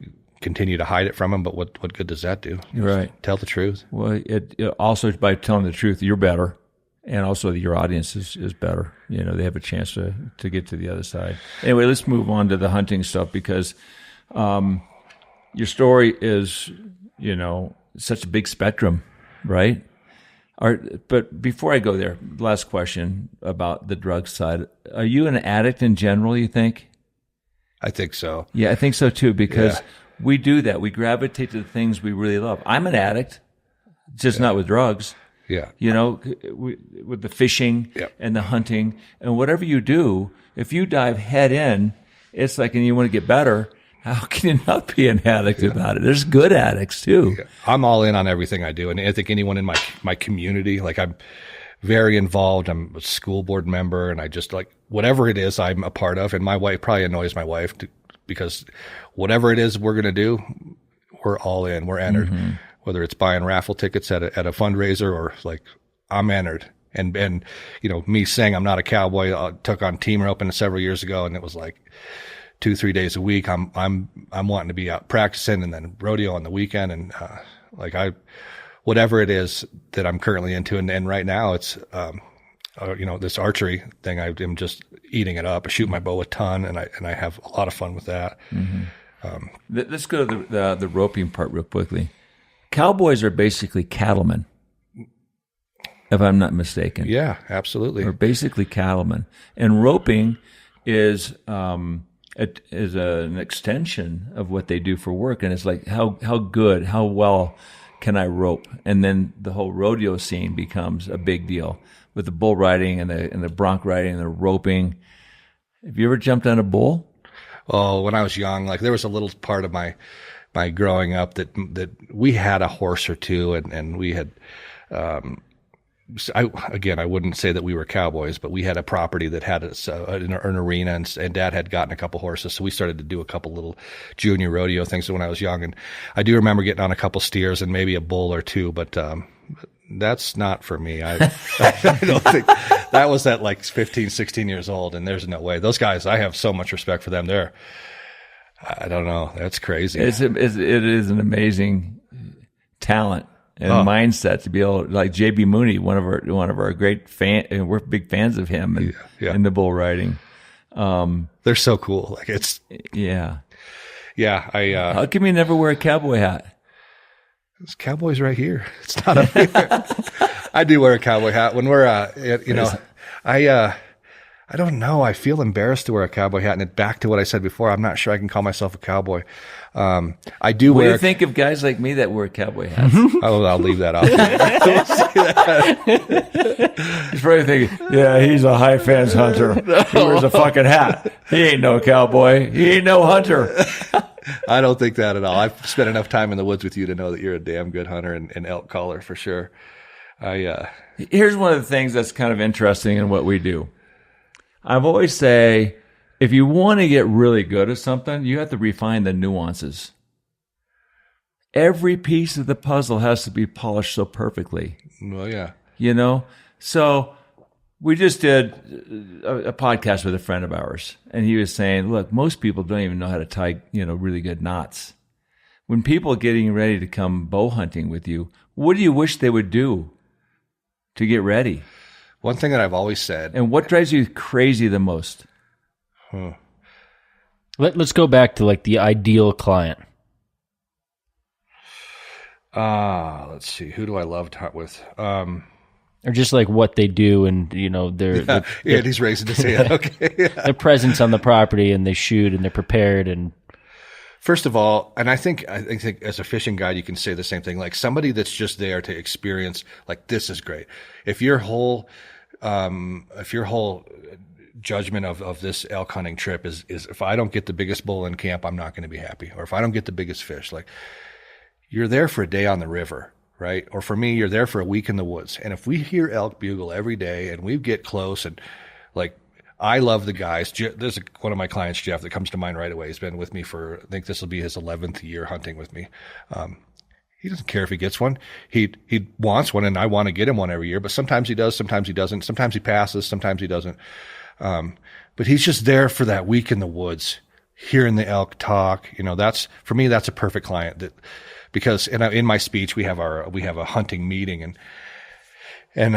continue to hide it from them, but what good does that do? Right. Tell the truth. Well, it also, by telling the truth, you're better, and also your audience is better. They have a chance to get to the other side. Anyway, let's move on to the hunting stuff, because your story is, such a big spectrum, right? But before I go there, last question about the drug side. Are you an addict in general, you think? I think so. Yeah, I think so too, because we do that. We gravitate to the things we really love. I'm an addict, just not with drugs. Yeah. With the fishing and the hunting and whatever you do, if you dive head in, it's like, and you want to get better, how can you not be an addict about it? There's good addicts too. Yeah. I'm all in on everything I do. And I think anyone in my community, like I'm very involved. I'm a school board member, and I just like whatever it is I'm a part of. And my wife probably annoys my wife because whatever it is we're going to do, we're all in. We're entered, whether it's buying raffle tickets at a fundraiser or like I'm entered. And me saying I'm not a cowboy, I took on team roping several years ago, and it was like 2-3 days a week. I'm wanting to be out practicing, and then rodeo on the weekend, and whatever it is that I'm currently into. And right now it's, this archery thing, I'm just eating it up. I shoot my bow a ton, and I have a lot of fun with that. Mm-hmm. Let's go to the roping part real quickly. Cowboys are basically cattlemen, if I'm not mistaken. Yeah, absolutely. They're basically cattlemen. And roping is an extension of what they do for work. And it's like, how well can I rope? And then the whole rodeo scene becomes a big deal with the bull riding and the bronc riding and the roping. Have you ever jumped on a bull? Oh, when I was young, like there was a little part of my growing up that we had a horse or two, and we had, I wouldn't say that we were cowboys, but we had a property that had an arena, and Dad had gotten a couple horses. So we started to do a couple little junior rodeo things when I was young. And I do remember getting on a couple steers and maybe a bull or two, but, that's not for me. I don't think that was at like 15, 16 years old. And there's no way. Those guys, I have so much respect for them. I don't know. That's crazy. It is an amazing talent and mindset to be able to, like JB Mooney, one of our great fan, and we're big fans of him in the bull riding. They're so cool. Like yeah. How come you never wear a cowboy hat? This cowboy's right here. It's not up here. I do wear a cowboy hat when we're, I don't know. I feel embarrassed to wear a cowboy hat, and back to what I said before, I'm not sure I can call myself a cowboy. I do What wear. do you think of guys like me that wear cowboy hats? I'll leave that off. He's probably thinking, yeah, he's a high fence hunter. He wears a fucking hat. He ain't no cowboy. He ain't no hunter. I don't think that at all. I've spent enough time in the woods with you to know that you're a damn good hunter and elk caller for sure. Here's one of the things that's kind of interesting in what we do. I've always say, if you want to get really good at something, you have to refine the nuances. Every piece of the puzzle has to be polished so perfectly. Well, yeah. So we just did a podcast with a friend of ours, and he was saying, look, most people don't even know how to tie, really good knots. When people are getting ready to come bow hunting with you, what do you wish they would do to get ready? One thing that I've always said. And what drives you crazy the most? Let's go back to like the ideal client. Let's see. Who do I love to hunt with? Or just like what they do, and they're he's raising his hand. Okay, their presence on the property, and they shoot, and they're prepared. And first of all, and I think as a fishing guide, you can say the same thing. Like somebody that's just there to experience, like this is great. If your whole judgment of this elk hunting trip is if I don't get the biggest bull in camp, I'm not going to be happy, or if I don't get the biggest fish, like you're there for a day on the river. Right? Or for me, you're there for a week in the woods. And if we hear elk bugle every day and we get close, and like, I love the guys. There's one of my clients, Jeff, that comes to mind right away. He's been with me for, I think this will be his 11th year hunting with me. He doesn't care if he gets one. He wants one, and I want to get him one every year, but sometimes he does, sometimes he doesn't. Sometimes he passes, sometimes he doesn't. But he's just there for that week in the woods, hearing the elk talk. For me, that's a perfect client because in my speech, we have a hunting meeting, and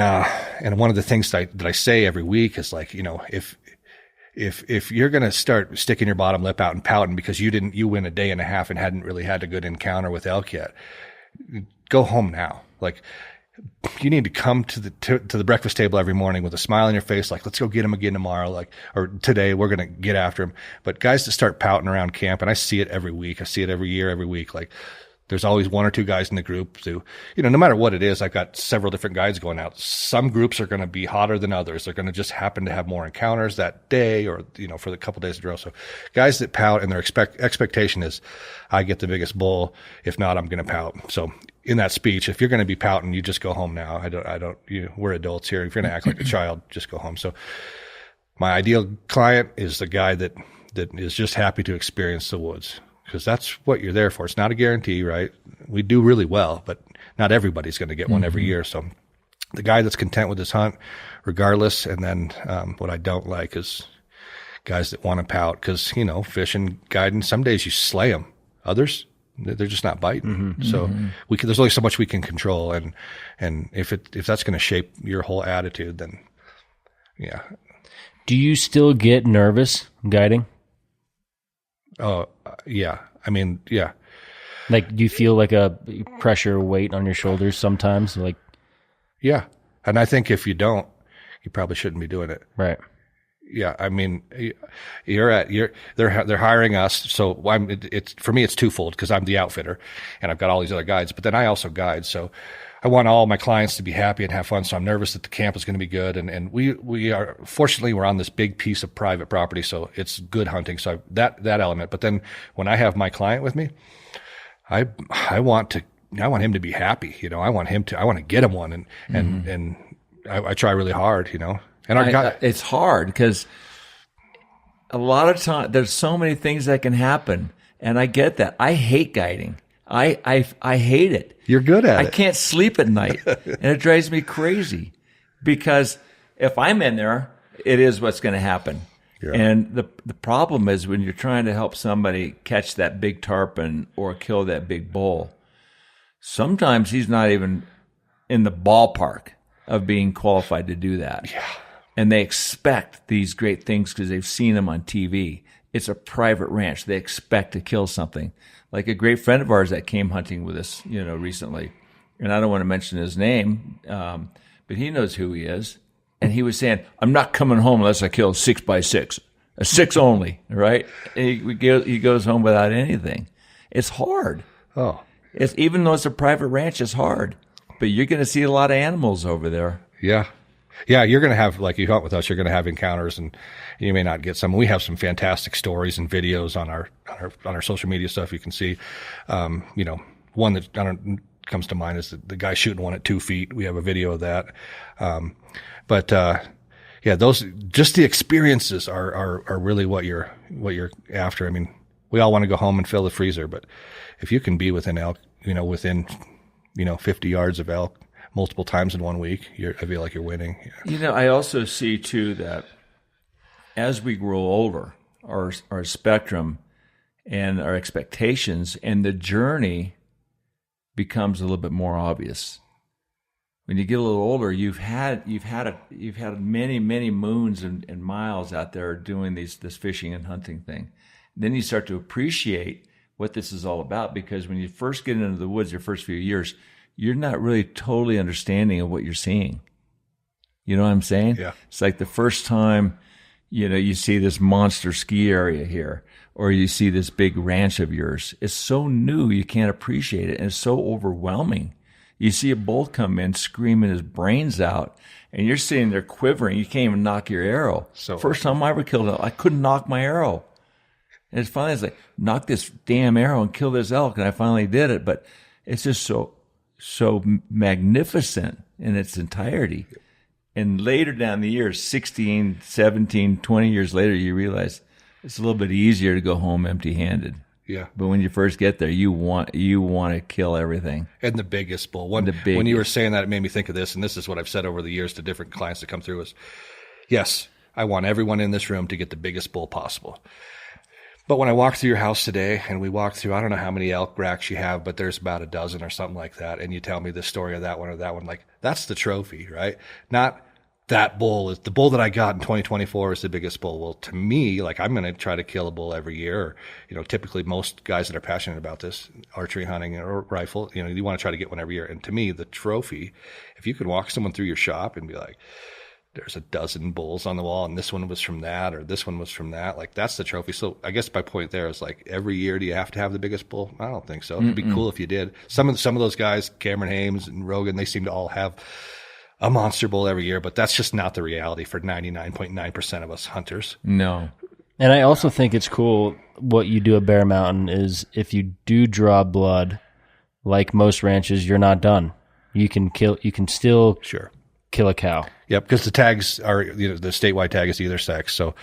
one of the things that I say every week is like, if you're going to start sticking your bottom lip out and pouting because you went a day and a half and hadn't really had a good encounter with elk yet, go home now. Like, you need to come to the breakfast table every morning with a smile on your face, like, let's go get him again tomorrow, or today we're going to get after him. But guys that start pouting around camp, and I see it every week, I see it every year, every week, like, there's always one or two guys in the group who, no matter what it is, I've got several different guides going out. Some groups are going to be hotter than others. They're going to just happen to have more encounters that day or, for the couple days in a row. So guys that pout and their expectation is I get the biggest bull. If not, I'm going to pout. So in that speech, if you're going to be pouting, you just go home now. We're adults here. If you're going to act like a child, just go home. So my ideal client is the guy that is just happy to experience the woods. Because that's what you're there for. It's not a guarantee, right? We do really well, but not everybody's going to get one every year. So the guy that's content with his hunt, regardless. And then what I don't like is guys that want to pout because, fishing, guiding, some days you slay them. Others, they're just not biting. So there's only so much we can control. And if that's going to shape your whole attitude, then yeah. Do you still get nervous guiding? Oh, yeah. I mean, yeah. Like, do you feel like a pressure weight on your shoulders sometimes? Like, yeah. And I think if you don't, you probably shouldn't be doing it. Right. Yeah. I mean, they're hiring us. So for me, it's twofold because I'm the outfitter and I've got all these other guides, but then I also guide. So I want all my clients to be happy and have fun. So I'm nervous that the camp is going to be good. And we are, fortunately, we're on this big piece of private property. So it's good hunting. So that element. But then when I have my client with me, I want him to be happy. You know, I want to get him one, and I try really hard. You know, and our guy, it's hard because a lot of time there's so many things that can happen, and I get that. I hate guiding. I hate it. You're good at it. I can't sleep at night, and it drives me crazy because if I'm in there, it is what's going to happen. Yeah. And the problem is when you're trying to help somebody catch that big tarpon or kill that big bull, sometimes he's not even in the ballpark of being qualified to do that. Yeah. And they expect these great things because they've seen them on TV. It's a private ranch. They expect to kill something. Like a great friend of ours that came hunting with us, you know, recently, and I don't want to mention his name, but he knows who he is. And he was saying, I'm not coming home unless I kill a 6x6, a 6 only, right? And he goes home without anything. It's hard. Oh. Even though it's a private ranch, it's hard. But you're going to see a lot of animals over there. Yeah. Yeah, you're going to have, like you hunt with us, you're going to have encounters, and you may not get some. We have some fantastic stories and videos on our social media stuff. You can see, you know, one that comes to mind is the guy shooting one at 2 feet. We have a video of that. Yeah, those just the experiences are really what you're after. I mean, we all want to go home and fill the freezer, but if you can be within 50 yards of elk multiple times in 1 week, I feel like you're winning. Yeah. You know, I also see too that as we grow older, our spectrum and our expectations and the journey becomes a little bit more obvious. When you get a little older, you've had many moons and miles out there doing this fishing and hunting thing. Then you start to appreciate what this is all about, because when you first get into the woods, your first few years, you're not really totally understanding of what you're seeing. You know what I'm saying? Yeah. It's like the first time, you know, you see this monster ski area here, or you see this big ranch of yours. It's so new, you can't appreciate it, and it's so overwhelming. You see a bull come in screaming his brains out, and you're sitting there quivering. You can't even knock your arrow. So first time I ever killed an elk, I couldn't knock my arrow. And it's finally like, knock this damn arrow and kill this elk, and I finally did it. But it's just so magnificent in its entirety. And later down the years, 16, 17, 20 years later, you realize it's a little bit easier to go home empty-handed. Yeah. But when you first get there, you want to kill everything. And the biggest bull. When you were saying that, it made me think of this, and this is what I've said over the years to different clients that come through is, yes, I want everyone in this room to get the biggest bull possible. But when I walk through your house today, and we walk through, I don't know how many elk racks you have, but there's about a dozen or something like that, and you tell me the story of that one or that one, like, that's the trophy, right? Not that bull. The bull that I got in 2024 is the biggest bull. Well, to me, like, I'm going to try to kill a bull every year. Or, you know, typically most guys that are passionate about this, archery, hunting, or rifle, you know, you want to try to get one every year. And to me, the trophy, if you could walk someone through your shop and be like, there's a dozen bulls on the wall, and this one was from that, or this one was from that. Like, that's the trophy. So I guess my point there is, like, every year do you have to have the biggest bull? I don't think so. It'd be cool if you did. Some of those guys, Cameron Hames and Rogan, they seem to all have a monster bull every year, but that's just not the reality for 99.9% of us hunters. No. And I also think it's cool what you do at Bear Mountain is if you do draw blood, like most ranches, you're not done. You can still kill a cow. Yep, because the tags are, you know, the statewide tag is either sex. So,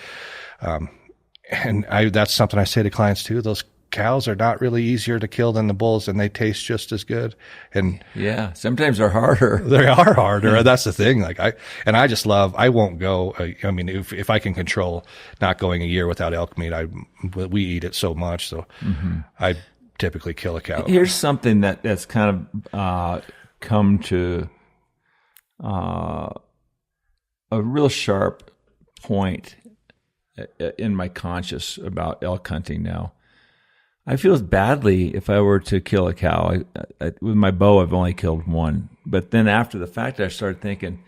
that's something I say to clients too. Those cows are not really easier to kill than the bulls, and they taste just as good. And yeah, sometimes they're harder. They are harder. That's the thing. Like I won't go. I mean, if I can control not going a year without elk meat, we eat it so much. So I typically kill a cow. Here's something that's kind of come to a real sharp point in my conscience about elk hunting now. I feel as badly if I were to kill a cow. With my bow, I've only killed one. But then after the fact, I started thinking,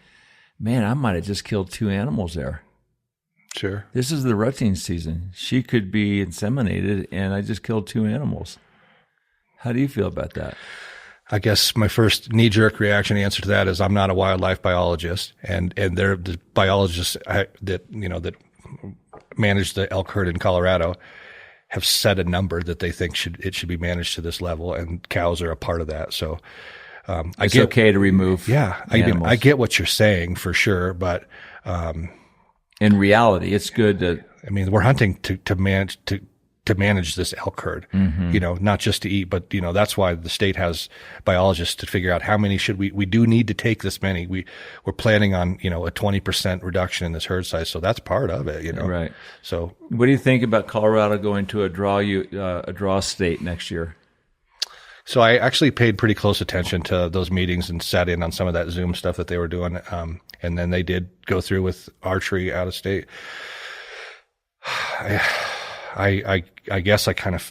man, I might have just killed 2 animals there. Sure. This is the rutting season. She could be inseminated, and I just killed 2 animals. How do you feel about that? I guess my first knee-jerk reaction answer to that is I'm not a wildlife biologist, and they're the biologists that manage the elk herd in Colorado. have set a number that they think it should be managed to this level, and cows are a part of that. So it's okay to remove. Yeah, I get what you're saying for sure, but in reality, it's good to. I mean, we're hunting to manage this elk herd, not just to eat, but that's why the state has biologists to figure out how many should we do need to take this many. We're planning on, a 20% reduction in this herd size. So that's part of it, Right. So what do you think about Colorado going to a draw state next year? So I actually paid pretty close attention to those meetings and sat in on some of that Zoom stuff that they were doing. And then they did go through with archery out of state. I guess I kind of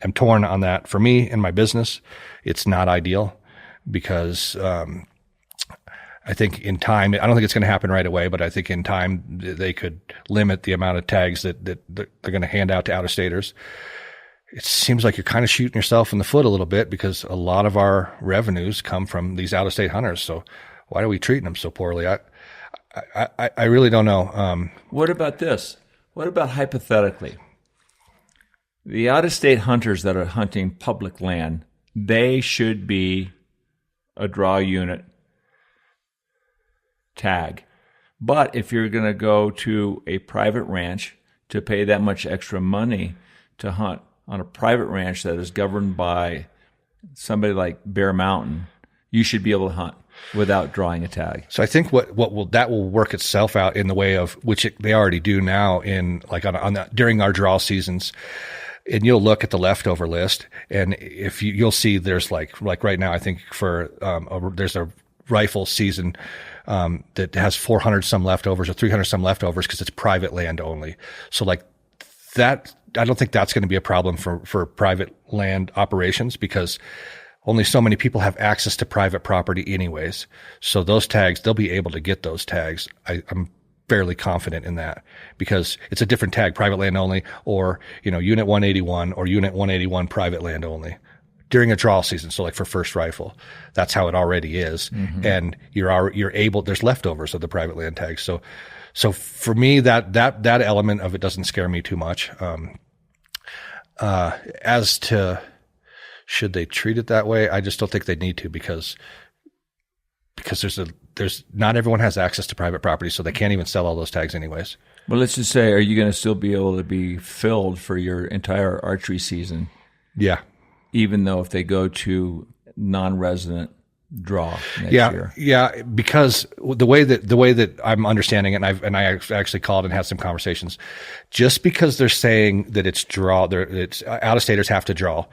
am torn on that. For me in my business, it's not ideal because I think in time, I don't think it's going to happen right away, but I think in time they could limit the amount of tags that they're going to hand out to out-of-staters. It seems like you're kind of shooting yourself in the foot a little bit because a lot of our revenues come from these out-of-state hunters. So why are we treating them so poorly? I really don't know. What about this? What about hypothetically? The out-of-state hunters that are hunting public land, they should be a draw unit tag. But if you're going to go to a private ranch to pay that much extra money to hunt on a private ranch that is governed by somebody like Bear Mountain, you should be able to hunt without drawing a tag. So I think that will work itself out in the way of which they already do now in during our draw seasons. And you'll look at the leftover list, and if you'll see there's like right now, I think for there's a rifle season that has 400 some leftovers or 300 some leftovers because it's private land only. So like that, I don't think that's going to be a problem for private land operations because only so many people have access to private property anyways. So those tags, they'll be able to get those tags. I'm fairly confident in that because it's a different tag, private land only, or, unit 181 or unit 181 private land only during a draw season. So like for first rifle, that's how it already is. Mm-hmm. And you're able, there's leftovers of the private land tags. So for me, that element of it doesn't scare me too much. As to should they treat it that way, I just don't think they need to because there's not everyone has access to private property, so they can't even sell all those tags anyways. Well, let's just say, are you going to still be able to be filled for your entire archery season? Yeah. Even though if they go to non-resident draw next year. Yeah, because the way that I'm understanding it, and I actually called and had some conversations, just because they're saying that it's out-of-staters have to draw,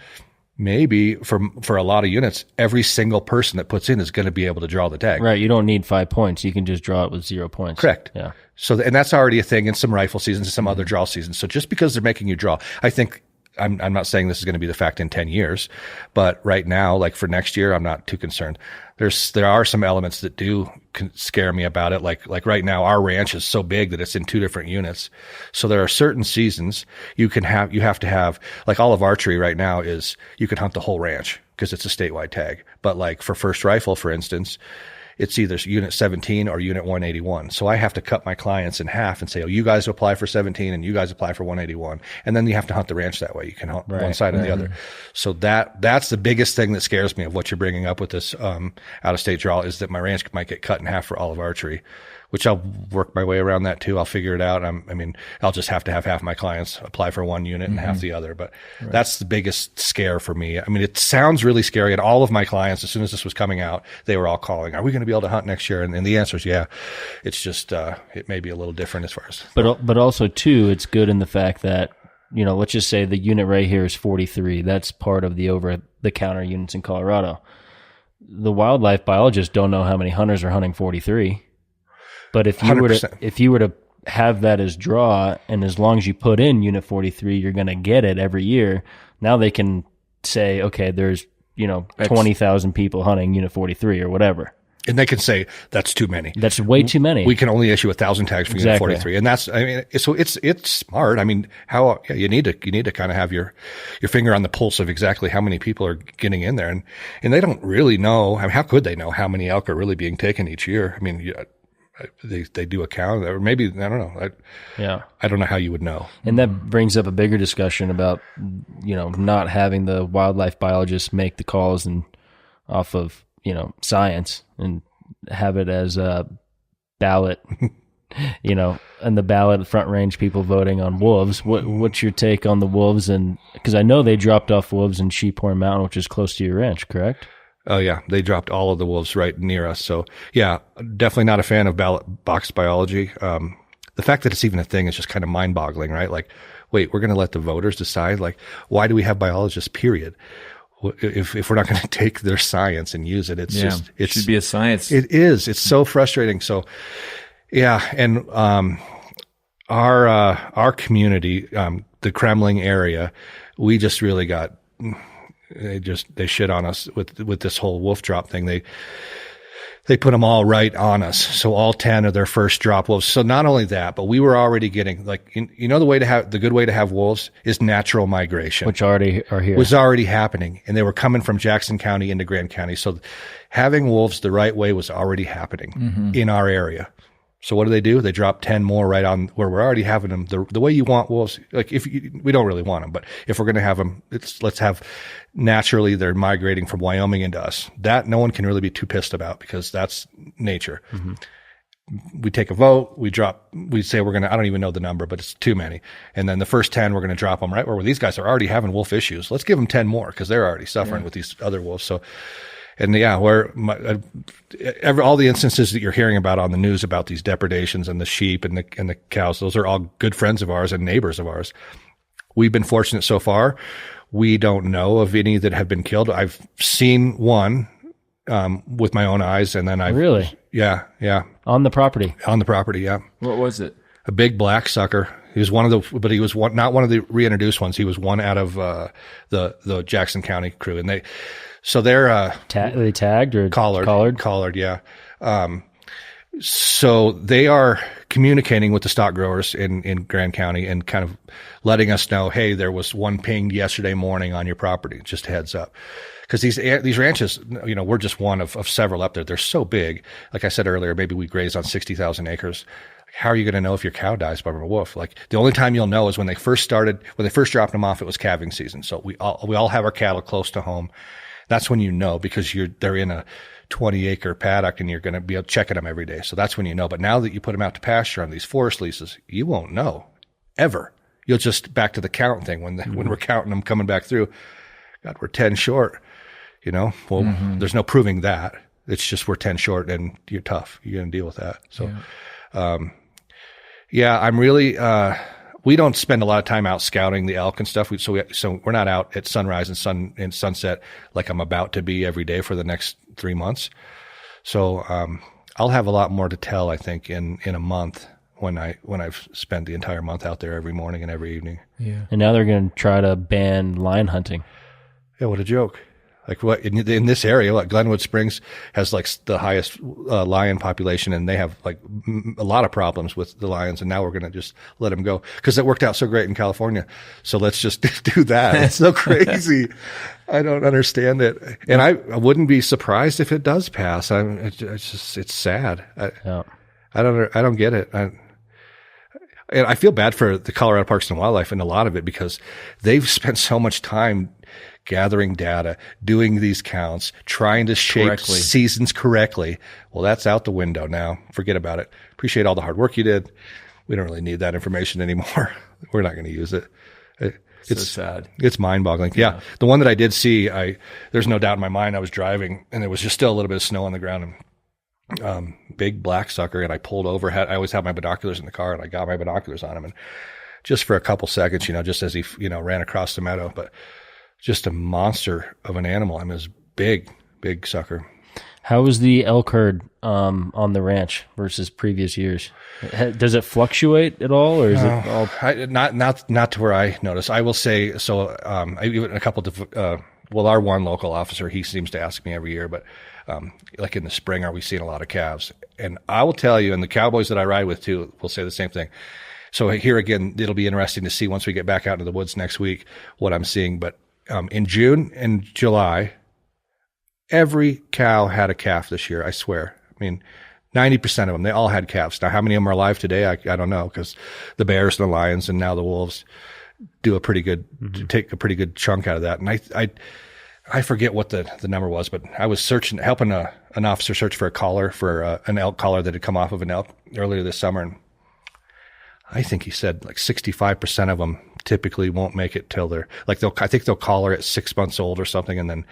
maybe for a lot of units, every single person that puts in is going to be able to draw the tag. Right. You don't need 5 points. You can just draw it with 0 points. Correct. Yeah. So, and that's already a thing in some rifle seasons and some other draw seasons. So just because they're making you draw, I think I'm not saying this is going to be the fact in 10 years, but right now, like for next year, I'm not too concerned. There are some elements that do scare me about it. Like right now, our ranch is so big that it's in 2 different units. So there are certain seasons you have to have, like all of archery right now is you can hunt the whole ranch because it's a statewide tag. But like for first rifle, for instance, it's either unit 17 or unit 181. So I have to cut my clients in half and say, you guys apply for 17 and you guys apply for 181. And then you have to hunt the ranch that way. You can hunt one side or the other. So that's the biggest thing that scares me of what you're bringing up with this out-of-state draw is that my ranch might get cut in half for all of archery, which I'll work my way around that too. I'll figure it out. I'll just have to have half my clients apply for one unit and half the other. But that's the biggest scare for me. It sounds really scary. And all of my clients, as soon as this was coming out, they were all calling, are we going to be able to hunt next year? And the answer is yeah. It's just, it may be a little different as far as. But also too, it's good in the fact that, let's just say the unit right here is 43. That's part of the over-the-counter units in Colorado. The wildlife biologists don't know how many hunters are hunting 43. But if you were to have that as draw, and as long as you put in unit 43, you're going to get it every year. Now they can say, okay, there's 20,000 people hunting unit 43 or whatever, and they can say that's too many. That's way too many. We can only issue 1,000 tags for unit 43, and that's so it's smart. You need to kind of have your finger on the pulse of exactly how many people are getting in there, and they don't really know. How could they know how many elk are really being taken each year? they do a count, or maybe, I don't know. I don't know how you would know. And that brings up a bigger discussion about, not having the wildlife biologists make the calls and off of, science, and have it as a ballot, and the ballot front range people voting on wolves. What's your take on the wolves? And because I know they dropped off wolves in Sheephorn Mountain, which is close to your ranch, correct? Oh yeah, they dropped all of the wolves right near us. So yeah, definitely not a fan of ballot box biology. The fact that it's even a thing is just kind of mind-boggling, right? Like, wait, we're going to let the voters decide? Like, why do we have biologists? Period. If we're not going to take their science and use it, it should be a science. It is. It's so frustrating. So yeah, and our community, the Kremling area, we just really got. They shit on us with this whole wolf drop thing. They put them all right on us. So all 10 of their first drop wolves. So not only that, but we were already getting the good way to have wolves is natural migration, which already are here. Was already happening, and they were coming from Jackson County into Grand County. So having wolves the right way was already happening in our area. So what do? They drop 10 more right on where we're already having them. The way you want wolves, like we don't really want them, but if we're going to have them, let's have naturally they're migrating from Wyoming into us. That no one can really be too pissed about because that's nature. We take a vote, we say we're going to, I don't even know the number, but it's too many. And then the first 10, we're going to drop them right where these guys are already having wolf issues. Let's give them 10 more because they're already suffering with these other wolves. So, and yeah, all the instances that you're hearing about on the news about these depredations and the sheep and the cows, those are all good friends of ours and neighbors of ours. We've been fortunate so far. We don't know of any that have been killed. I've seen one with my own eyes, and then really, yeah, on the property, yeah. What was it? A big black sucker. He was but he was not one of the reintroduced ones. He was one out of the Jackson County crew, and they're they tagged or collared, yeah. So they are communicating with the stock growers in Grand County and kind of letting us know, hey, there was one pinged yesterday morning on your property. Just a heads up. Because these ranches, we're just one of several up there. They're so big. Like I said earlier, maybe we graze on 60,000 acres. How are you going to know if your cow dies by a wolf? Like the only time you'll know is when they first dropped them off, it was calving season. So we all have our cattle close to home. That's when you know because they're in a 20-acre paddock and you're going to be checking them every day. So that's when you know. But now that you put them out to pasture on these forest leases, you won't know ever. You'll just back to the count thing when we're counting them coming back through. God, we're 10 short. Well, there's no proving that. It's just we're 10 short and you're tough. You're going to deal with that. So, I'm really, we don't spend a lot of time out scouting the elk and stuff. So we're not out at sunrise and sunset like I'm about to be every day for the next 3 months. So, I'll have a lot more to tell, I think, in a month when I've spent the entire month out there every morning and every evening. Yeah. And now they're going to try to ban lion hunting. Yeah. What a joke. Like what in this area, Glenwood Springs has like the highest lion population, and they have like a lot of problems with the lions. And now we're going to just let them go because it worked out so great in California. So let's just do that. It's so crazy. I don't understand it, and I wouldn't be surprised if it does pass. It's sad. I don't get it. And I feel bad for the Colorado Parks and Wildlife and a lot of it because they've spent so much time gathering data, doing these counts, trying to shape seasons correctly. Well, that's out the window now. Forget about it. Appreciate all the hard work you did. We don't really need that information anymore. We're not going to use it. It's so sad. It's mind-boggling. Yeah. The one that I did see, there's no doubt in my mind I was driving and there was just still a little bit of snow on the ground and big black sucker, and I pulled over. I always have my binoculars in the car, and I got my binoculars on him, and just for a couple seconds, just as he ran across the meadow, but just a monster of an animal. I mean, it was big sucker. How was the elk herd on the ranch versus previous years? Does it fluctuate at all, or is it all not to where I notice? I will say so. Even a couple of our one local officer, he seems to ask me every year, but like in the spring, are we seeing a lot of calves? And I will tell you, and the cowboys that I ride with too will say the same thing. So here again, it'll be interesting to see once we get back out into the woods next week what I'm seeing. But in June and July, every cow had a calf this year. I swear. I mean, 90% of them, they all had calves. Now, how many of them are alive today? I don't know, because the bears and the lions and now the wolves do a pretty good, take a pretty good chunk out of that. And I forget what the number was, but I was helping an officer search for a collar, for an elk collar that had come off of an elk earlier this summer. And I think he said like 65% of them typically won't make it till they're like, I think they'll collar at 6 months old or something. And then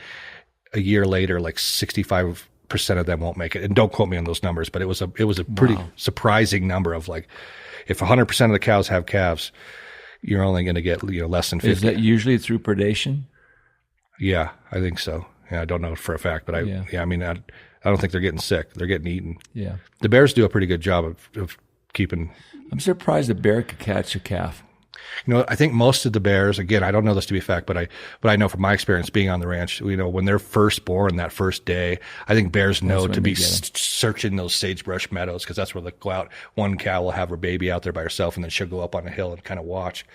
a year later, like 65% of them won't make it. And don't quote me on those numbers, but it was a pretty surprising number of like, if 100% of the cows have calves, you're only going to get, less than 50. Is that usually through predation? Yeah, I think so. Yeah, I don't know for a fact, but I mean, I don't think they're getting sick. They're getting eaten. Yeah. The bears do a pretty good job of keeping. I'm surprised a bear could catch a calf. I think most of the bears, again, I don't know this to be a fact, but I know from my experience being on the ranch, when they're first born that first day, I think bears know to be searching those sagebrush meadows, because that's where they go out. One cow will have her baby out there by herself, and then she'll go up on a hill and kind of watch.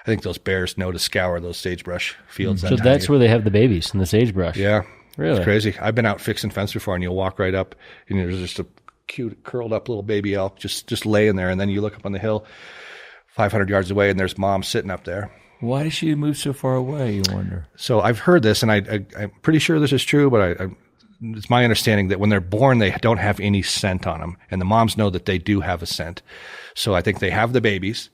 I think those bears know to scour those sagebrush fields. So that's where they have the babies, in the sagebrush. Yeah. Really? It's crazy. I've been out fixing fence before, and you'll walk right up, and there's just a cute curled up little baby elk just laying there, and then you look up on the hill 500 yards away, and there's mom sitting up there. Why does she move so far away, you wonder? So I've heard this, and I'm pretty sure this is true, but it's my understanding that when they're born, they don't have any scent on them, and the moms know that they do have a scent. So I think they have the babies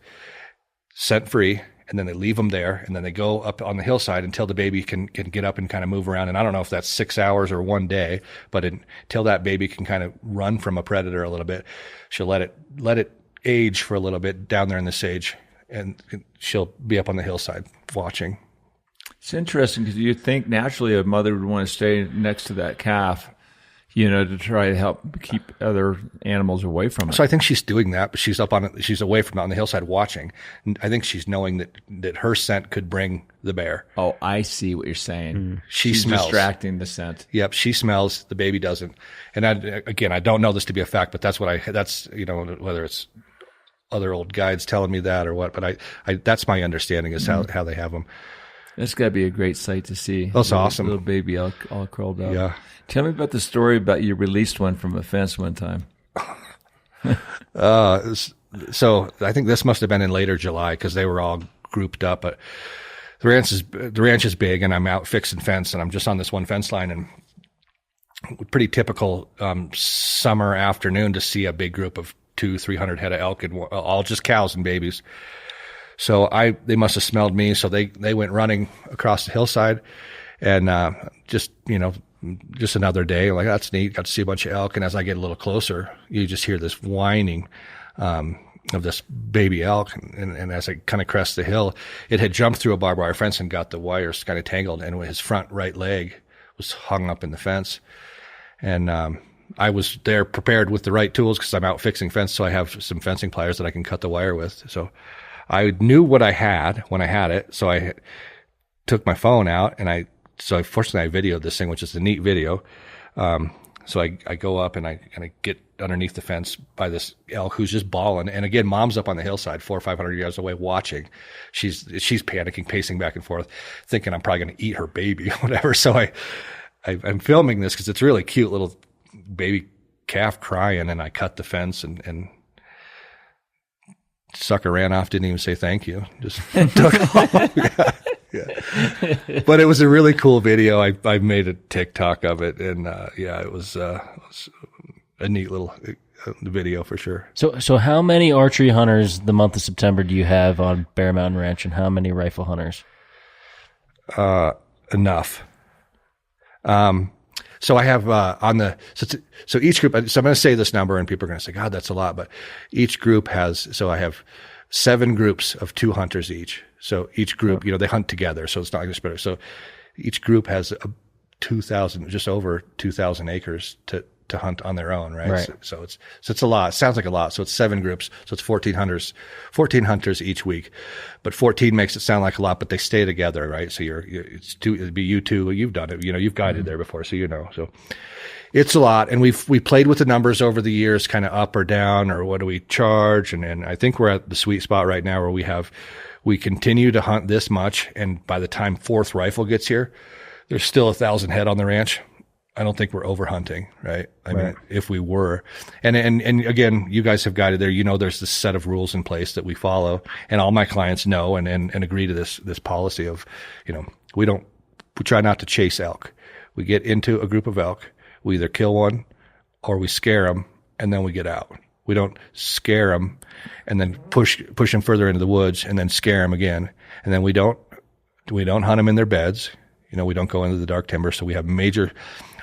scent free, and then they leave them there, and then they go up on the hillside until the baby can get up and kind of move around. And I don't know if that's 6 hours or one day, but until that baby can kind of run from a predator a little bit, she'll let it age for a little bit down there in the sage, and she'll be up on the hillside watching. It's interesting because you'd think naturally a mother would want to stay next to that calf, to try to help keep other animals away from it. So I think she's doing that, but she's away from it on the hillside watching. And I think she's knowing that her scent could bring the bear. Oh, I see what you're saying. She's smells. Distracting the scent. Yep, she smells. The baby doesn't. And I don't know this to be a fact, but that's whether it's other old guides telling me that or what, but I that's my understanding is how they have them. That's got to be a great sight to see. That's awesome. Little baby all curled up. Yeah. Tell me about the story about you released one from a fence one time. So I think this must have been in later July, because they were all grouped up. But the ranch is big, and I'm out fixing fence, and I'm just on this one fence line, and pretty typical summer afternoon to see a big group of 200-300 head of elk, and all just cows and babies. So they must have smelled me, so they went running across the hillside, and just another day, like, that's neat, got to see a bunch of elk. And as I get a little closer, you just hear this whining of this baby elk, and as I kind of crest the hill, it had jumped through a barbed wire fence and got the wires kind of tangled, and his front right leg was hung up in the fence. And I was there prepared with the right tools, because I'm out fixing fence, so I have some fencing pliers that I can cut the wire with. So I knew what I had when I had it, so I took my phone out, and fortunately I videoed this thing, which is a neat video. So I go up and I get underneath the fence by this elk who's just bawling. And again, mom's up on the hillside 400 or 500 yards away watching. She's panicking, pacing back and forth, thinking I'm probably going to eat her baby or whatever. So I'm filming this because it's really cute, little baby calf crying, and I cut the fence, and sucker ran off, didn't even say thank you, just took off. Yeah. But it was a really cool video. I made a TikTok of it, and it was a neat little video for sure. So how many archery hunters the month of September do you have on Bear Mountain Ranch, and how many rifle hunters? Enough. So I have so each group. So I'm going to say this number, and people are going to say, "God, that's a lot." But each group has. So I have 7 groups of 2 hunters each. So each group, they hunt together. So it's not just better. So each group has just over 2,000 acres to hunt on their own, right? So it's a lot. It sounds like a lot. So it's 7 groups. So it's 14 hunters each week. But 14 makes it sound like a lot, but they stay together, right? So it'd be you two. You've done it. You've guided there before, so So it's a lot. And we played with the numbers over the years, kind of up or down, or what do we charge? And I think we're at the sweet spot right now where we continue to hunt this much. And by the time 4th rifle gets here, there's still 1,000 head on the ranch. I don't think we're over hunting, right? I mean, if we were, and again, you guys have guided there, you know, there's this set of rules in place that we follow, and all my clients know and agree to this policy of, you know, we try not to chase elk. We get into a group of elk, we either kill one or we scare them and then we get out. We don't scare them and then push them further into the woods and then scare them again. And then we don't hunt them in their beds. You know, we don't go into the dark timber. So we have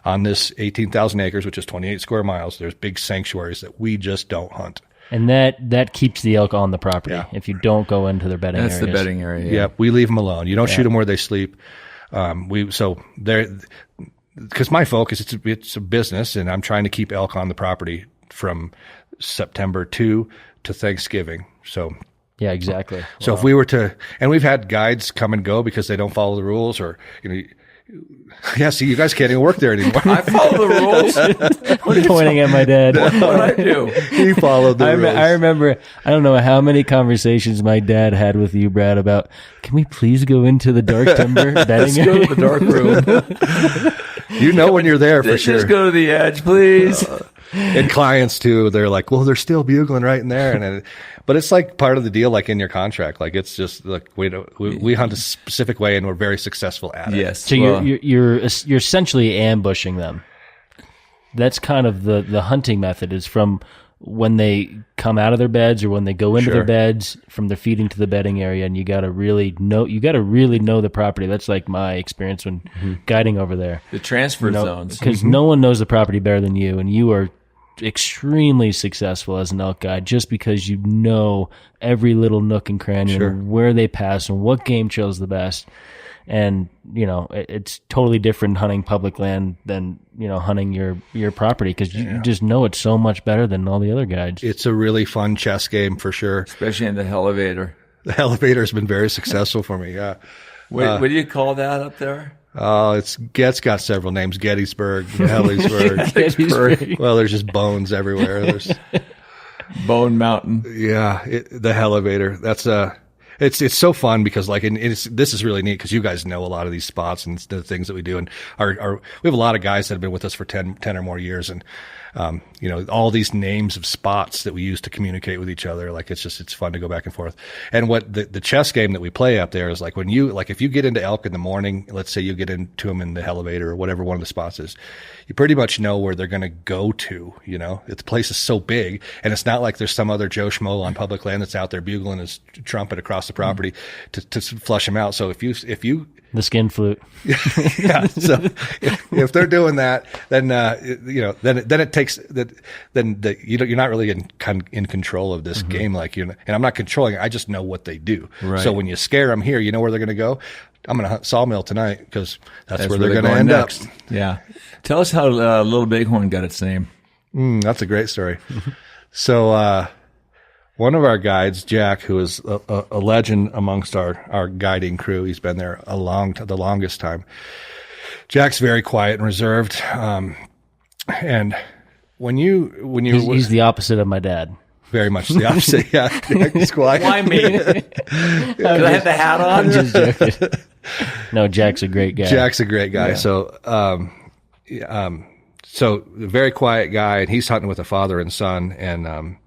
on this 18,000 acres, which is 28 square miles, there's big sanctuaries that we just don't hunt. And that keeps the elk on the property. Yeah. If you don't go into their bedding areas. That's the bedding area. Yeah, we leave them alone. You don't shoot them where they sleep. Because my focus, it's a business, and I'm trying to keep elk on the property from September to Thanksgiving. So yeah, exactly. So if we were to, and we've had guides come and go because they don't follow the rules, or you know. Yeah, see, you guys can't even work there anymore. I follow the rules. What are you pointing at my dad? What I do? He followed the rules. I remember, I don't know how many conversations my dad had with you, Brad, about, can we please go into the dark timber bedding area? Let's go to the dark room. You know when you're there for sure. Just go to the edge, please. And clients too, they're like, well, they're still bugling right in there. But it's like part of the deal, like in your contract. Like it's just like we hunt a specific way and we're very successful at it. Yes. So you're essentially ambushing them. That's kind of the hunting method, is from when they come out of their beds or when they go into their beds, from their feeding to the bedding area. And you got to really know the property. That's like my experience when guiding over there. The transfer zones. Because no one knows the property better than you, and you are extremely successful as an elk guide just because you know every little nook and cranny and where they pass and what game trail's the best. And, you know, it's totally different hunting public land than, you know, hunting your property, because you just know it so much better than all the other guides. It's a really fun chess game for sure. Especially in the elevator. The elevator has been very successful for me, yeah. What do you call that up there? It's got several names. Gettysburg, Helliesburg. Gettysburg. Well, there's just bones everywhere. There's Bone Mountain. Yeah, the elevator. That's it's so fun because like, this is really neat because you guys know a lot of these spots and the things that we do, and we have a lot of guys that have been with us for 10 or more years, and you know, all these names of spots that we use to communicate with each other. Like it's fun to go back and forth. And what the chess game that we play up there is like, if you get into elk in the morning, let's say you get into them in the elevator or whatever one of the spots is, you pretty much know where they're going to go to. You know, the place is so big, and it's not like there's some other Joe Schmo on public land that's out there bugling his trumpet across the property to flush them out. So if you the skin flute. Yeah. So if they're doing that, then you know, then it takes that. Then you're not really in control of this game, like and I'm not controlling it. I just know what they do. Right. So when you scare them here, you know where they're going to go. I'm going to hunt Sawmill tonight because that's where they're going to end next. up. Yeah. Tell us how Little Bighorn got its name. That's a great story. So one of our guides, Jack, who is a legend amongst our guiding crew, he's been there the longest time. Jack's very quiet and reserved, and he's the opposite of my dad. Very much the opposite. Yeah, Jack's quiet. Why me? Did I have the hat on? I'm just joking. No, Jack's a great guy. Jack's a great guy. Yeah. So very quiet guy, and he's hunting with a father and son, and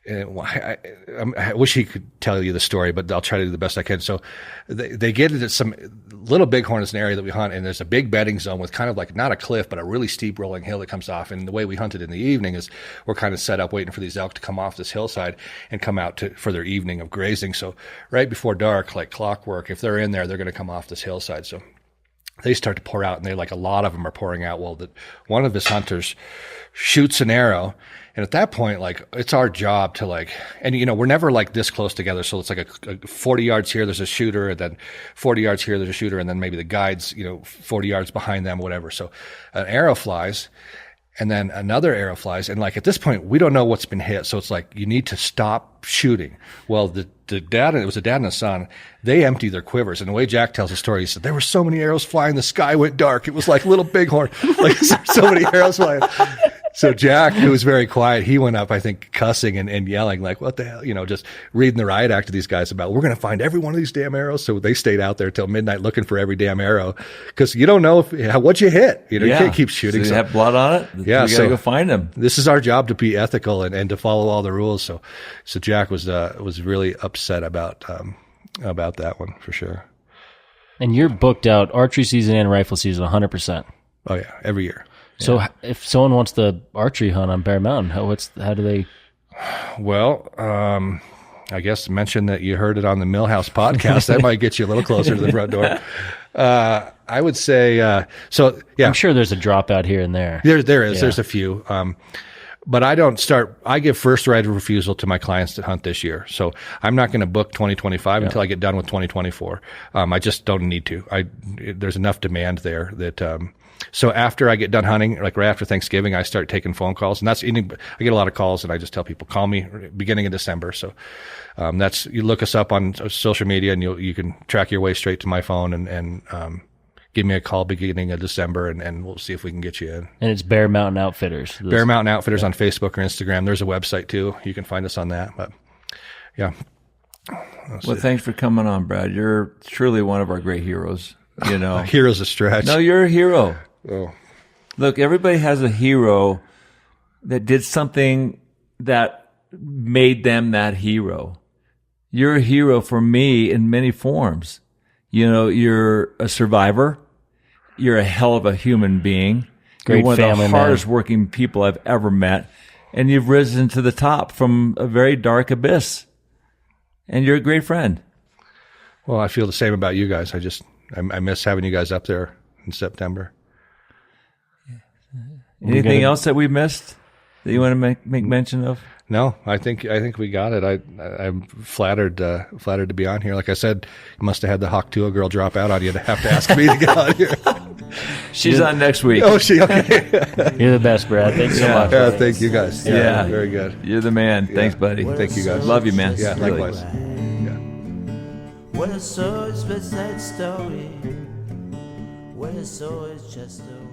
I wish he could tell you the story, but I'll try to do the best I can. So they get into some Little Bighorn is an area that we hunt, and there's a big bedding zone with kind of like not a cliff, but a really steep rolling hill that comes off. And the way we hunt it in the evening is we're kind of set up waiting for these elk to come off this hillside and come out for their evening of grazing. So right before dark, like clockwork, if they're in there, they're going to come off this hillside. So they start to pour out, and a lot of them are pouring out. Well, one of his hunters shoots an arrow. And at that point, like, it's our job to and you know, we're never like this close together. So it's like a 40 yards here, there's a shooter, and then 40 yards here, there's a shooter, and then maybe the guide's, 40 yards behind them, whatever. So an arrow flies, and then another arrow flies. And like, at this point, we don't know what's been hit. So it's like, you need to stop shooting. Well, the dad, it was a dad and a son, they empty their quivers. And the way Jack tells the story, he said, there were so many arrows flying, the sky went dark. It was like Little Bighorn. Like, so many arrows flying. So Jack, who was very quiet, he went up, I think, cussing and yelling like, what the hell, just reading the riot act to these guys about, we're going to find every one of these damn arrows. So they stayed out there till midnight looking for every damn arrow because you don't know what you hit. You can't keep shooting. So you have blood on it? Yeah. You got to go find them. This is our job to be ethical and to follow all the rules. So Jack was really upset about that one for sure. And you're booked out archery season and rifle season 100%. Oh yeah. Every year. So if someone wants to archery hunt on Bear Mountain, how do they? Well, I guess mention that you heard it on the Millhouse podcast. That might get you a little closer to the front door. I would say, so yeah. I'm sure there's a dropout here and there. There is. Yeah. There's a few. But I give first right of refusal to my clients that hunt this year. So I'm not going to book 2025 until I get done with 2024. I just don't need to. There's enough demand there that, so after I get done hunting, like right after Thanksgiving, I start taking phone calls, and I get a lot of calls, and I just tell people, call me beginning of December. So, you look us up on social media, and you can track your way straight to my phone and give me a call beginning of December, and we'll see if we can get you in. And it's Bear Mountain Outfitters. Bear Mountain Outfitters on Facebook or Instagram. There's a website too. You can find us on that. But yeah. Well, thanks for coming on, Brad. You're truly one of our great heroes. A hero's a stretch. No, you're a hero. Oh. Look, everybody has a hero that did something that made them that hero. You're a hero for me in many forms. You're a survivor. You're a hell of a human being. Great You're one family of the man. hardest working people I've ever met. And you've risen to the top from a very dark abyss. And you're a great friend. Well, I feel the same about you guys. I miss having you guys up there in September. Anything else that we missed that you want to make mention of? No, I think we got it. I'm flattered to be on here. Like I said, you must have had the Hawk Tua girl drop out on you to have to ask me to get on here. She's on next week. Oh, okay. You're the best, Brad. Thanks so much. Yeah, thank you guys. Yeah. Very good. You're the man. Thanks, buddy. Thank you guys. Love you, man. Yeah, Really. likewise. When I saw his West Side Story, when I saw it's just a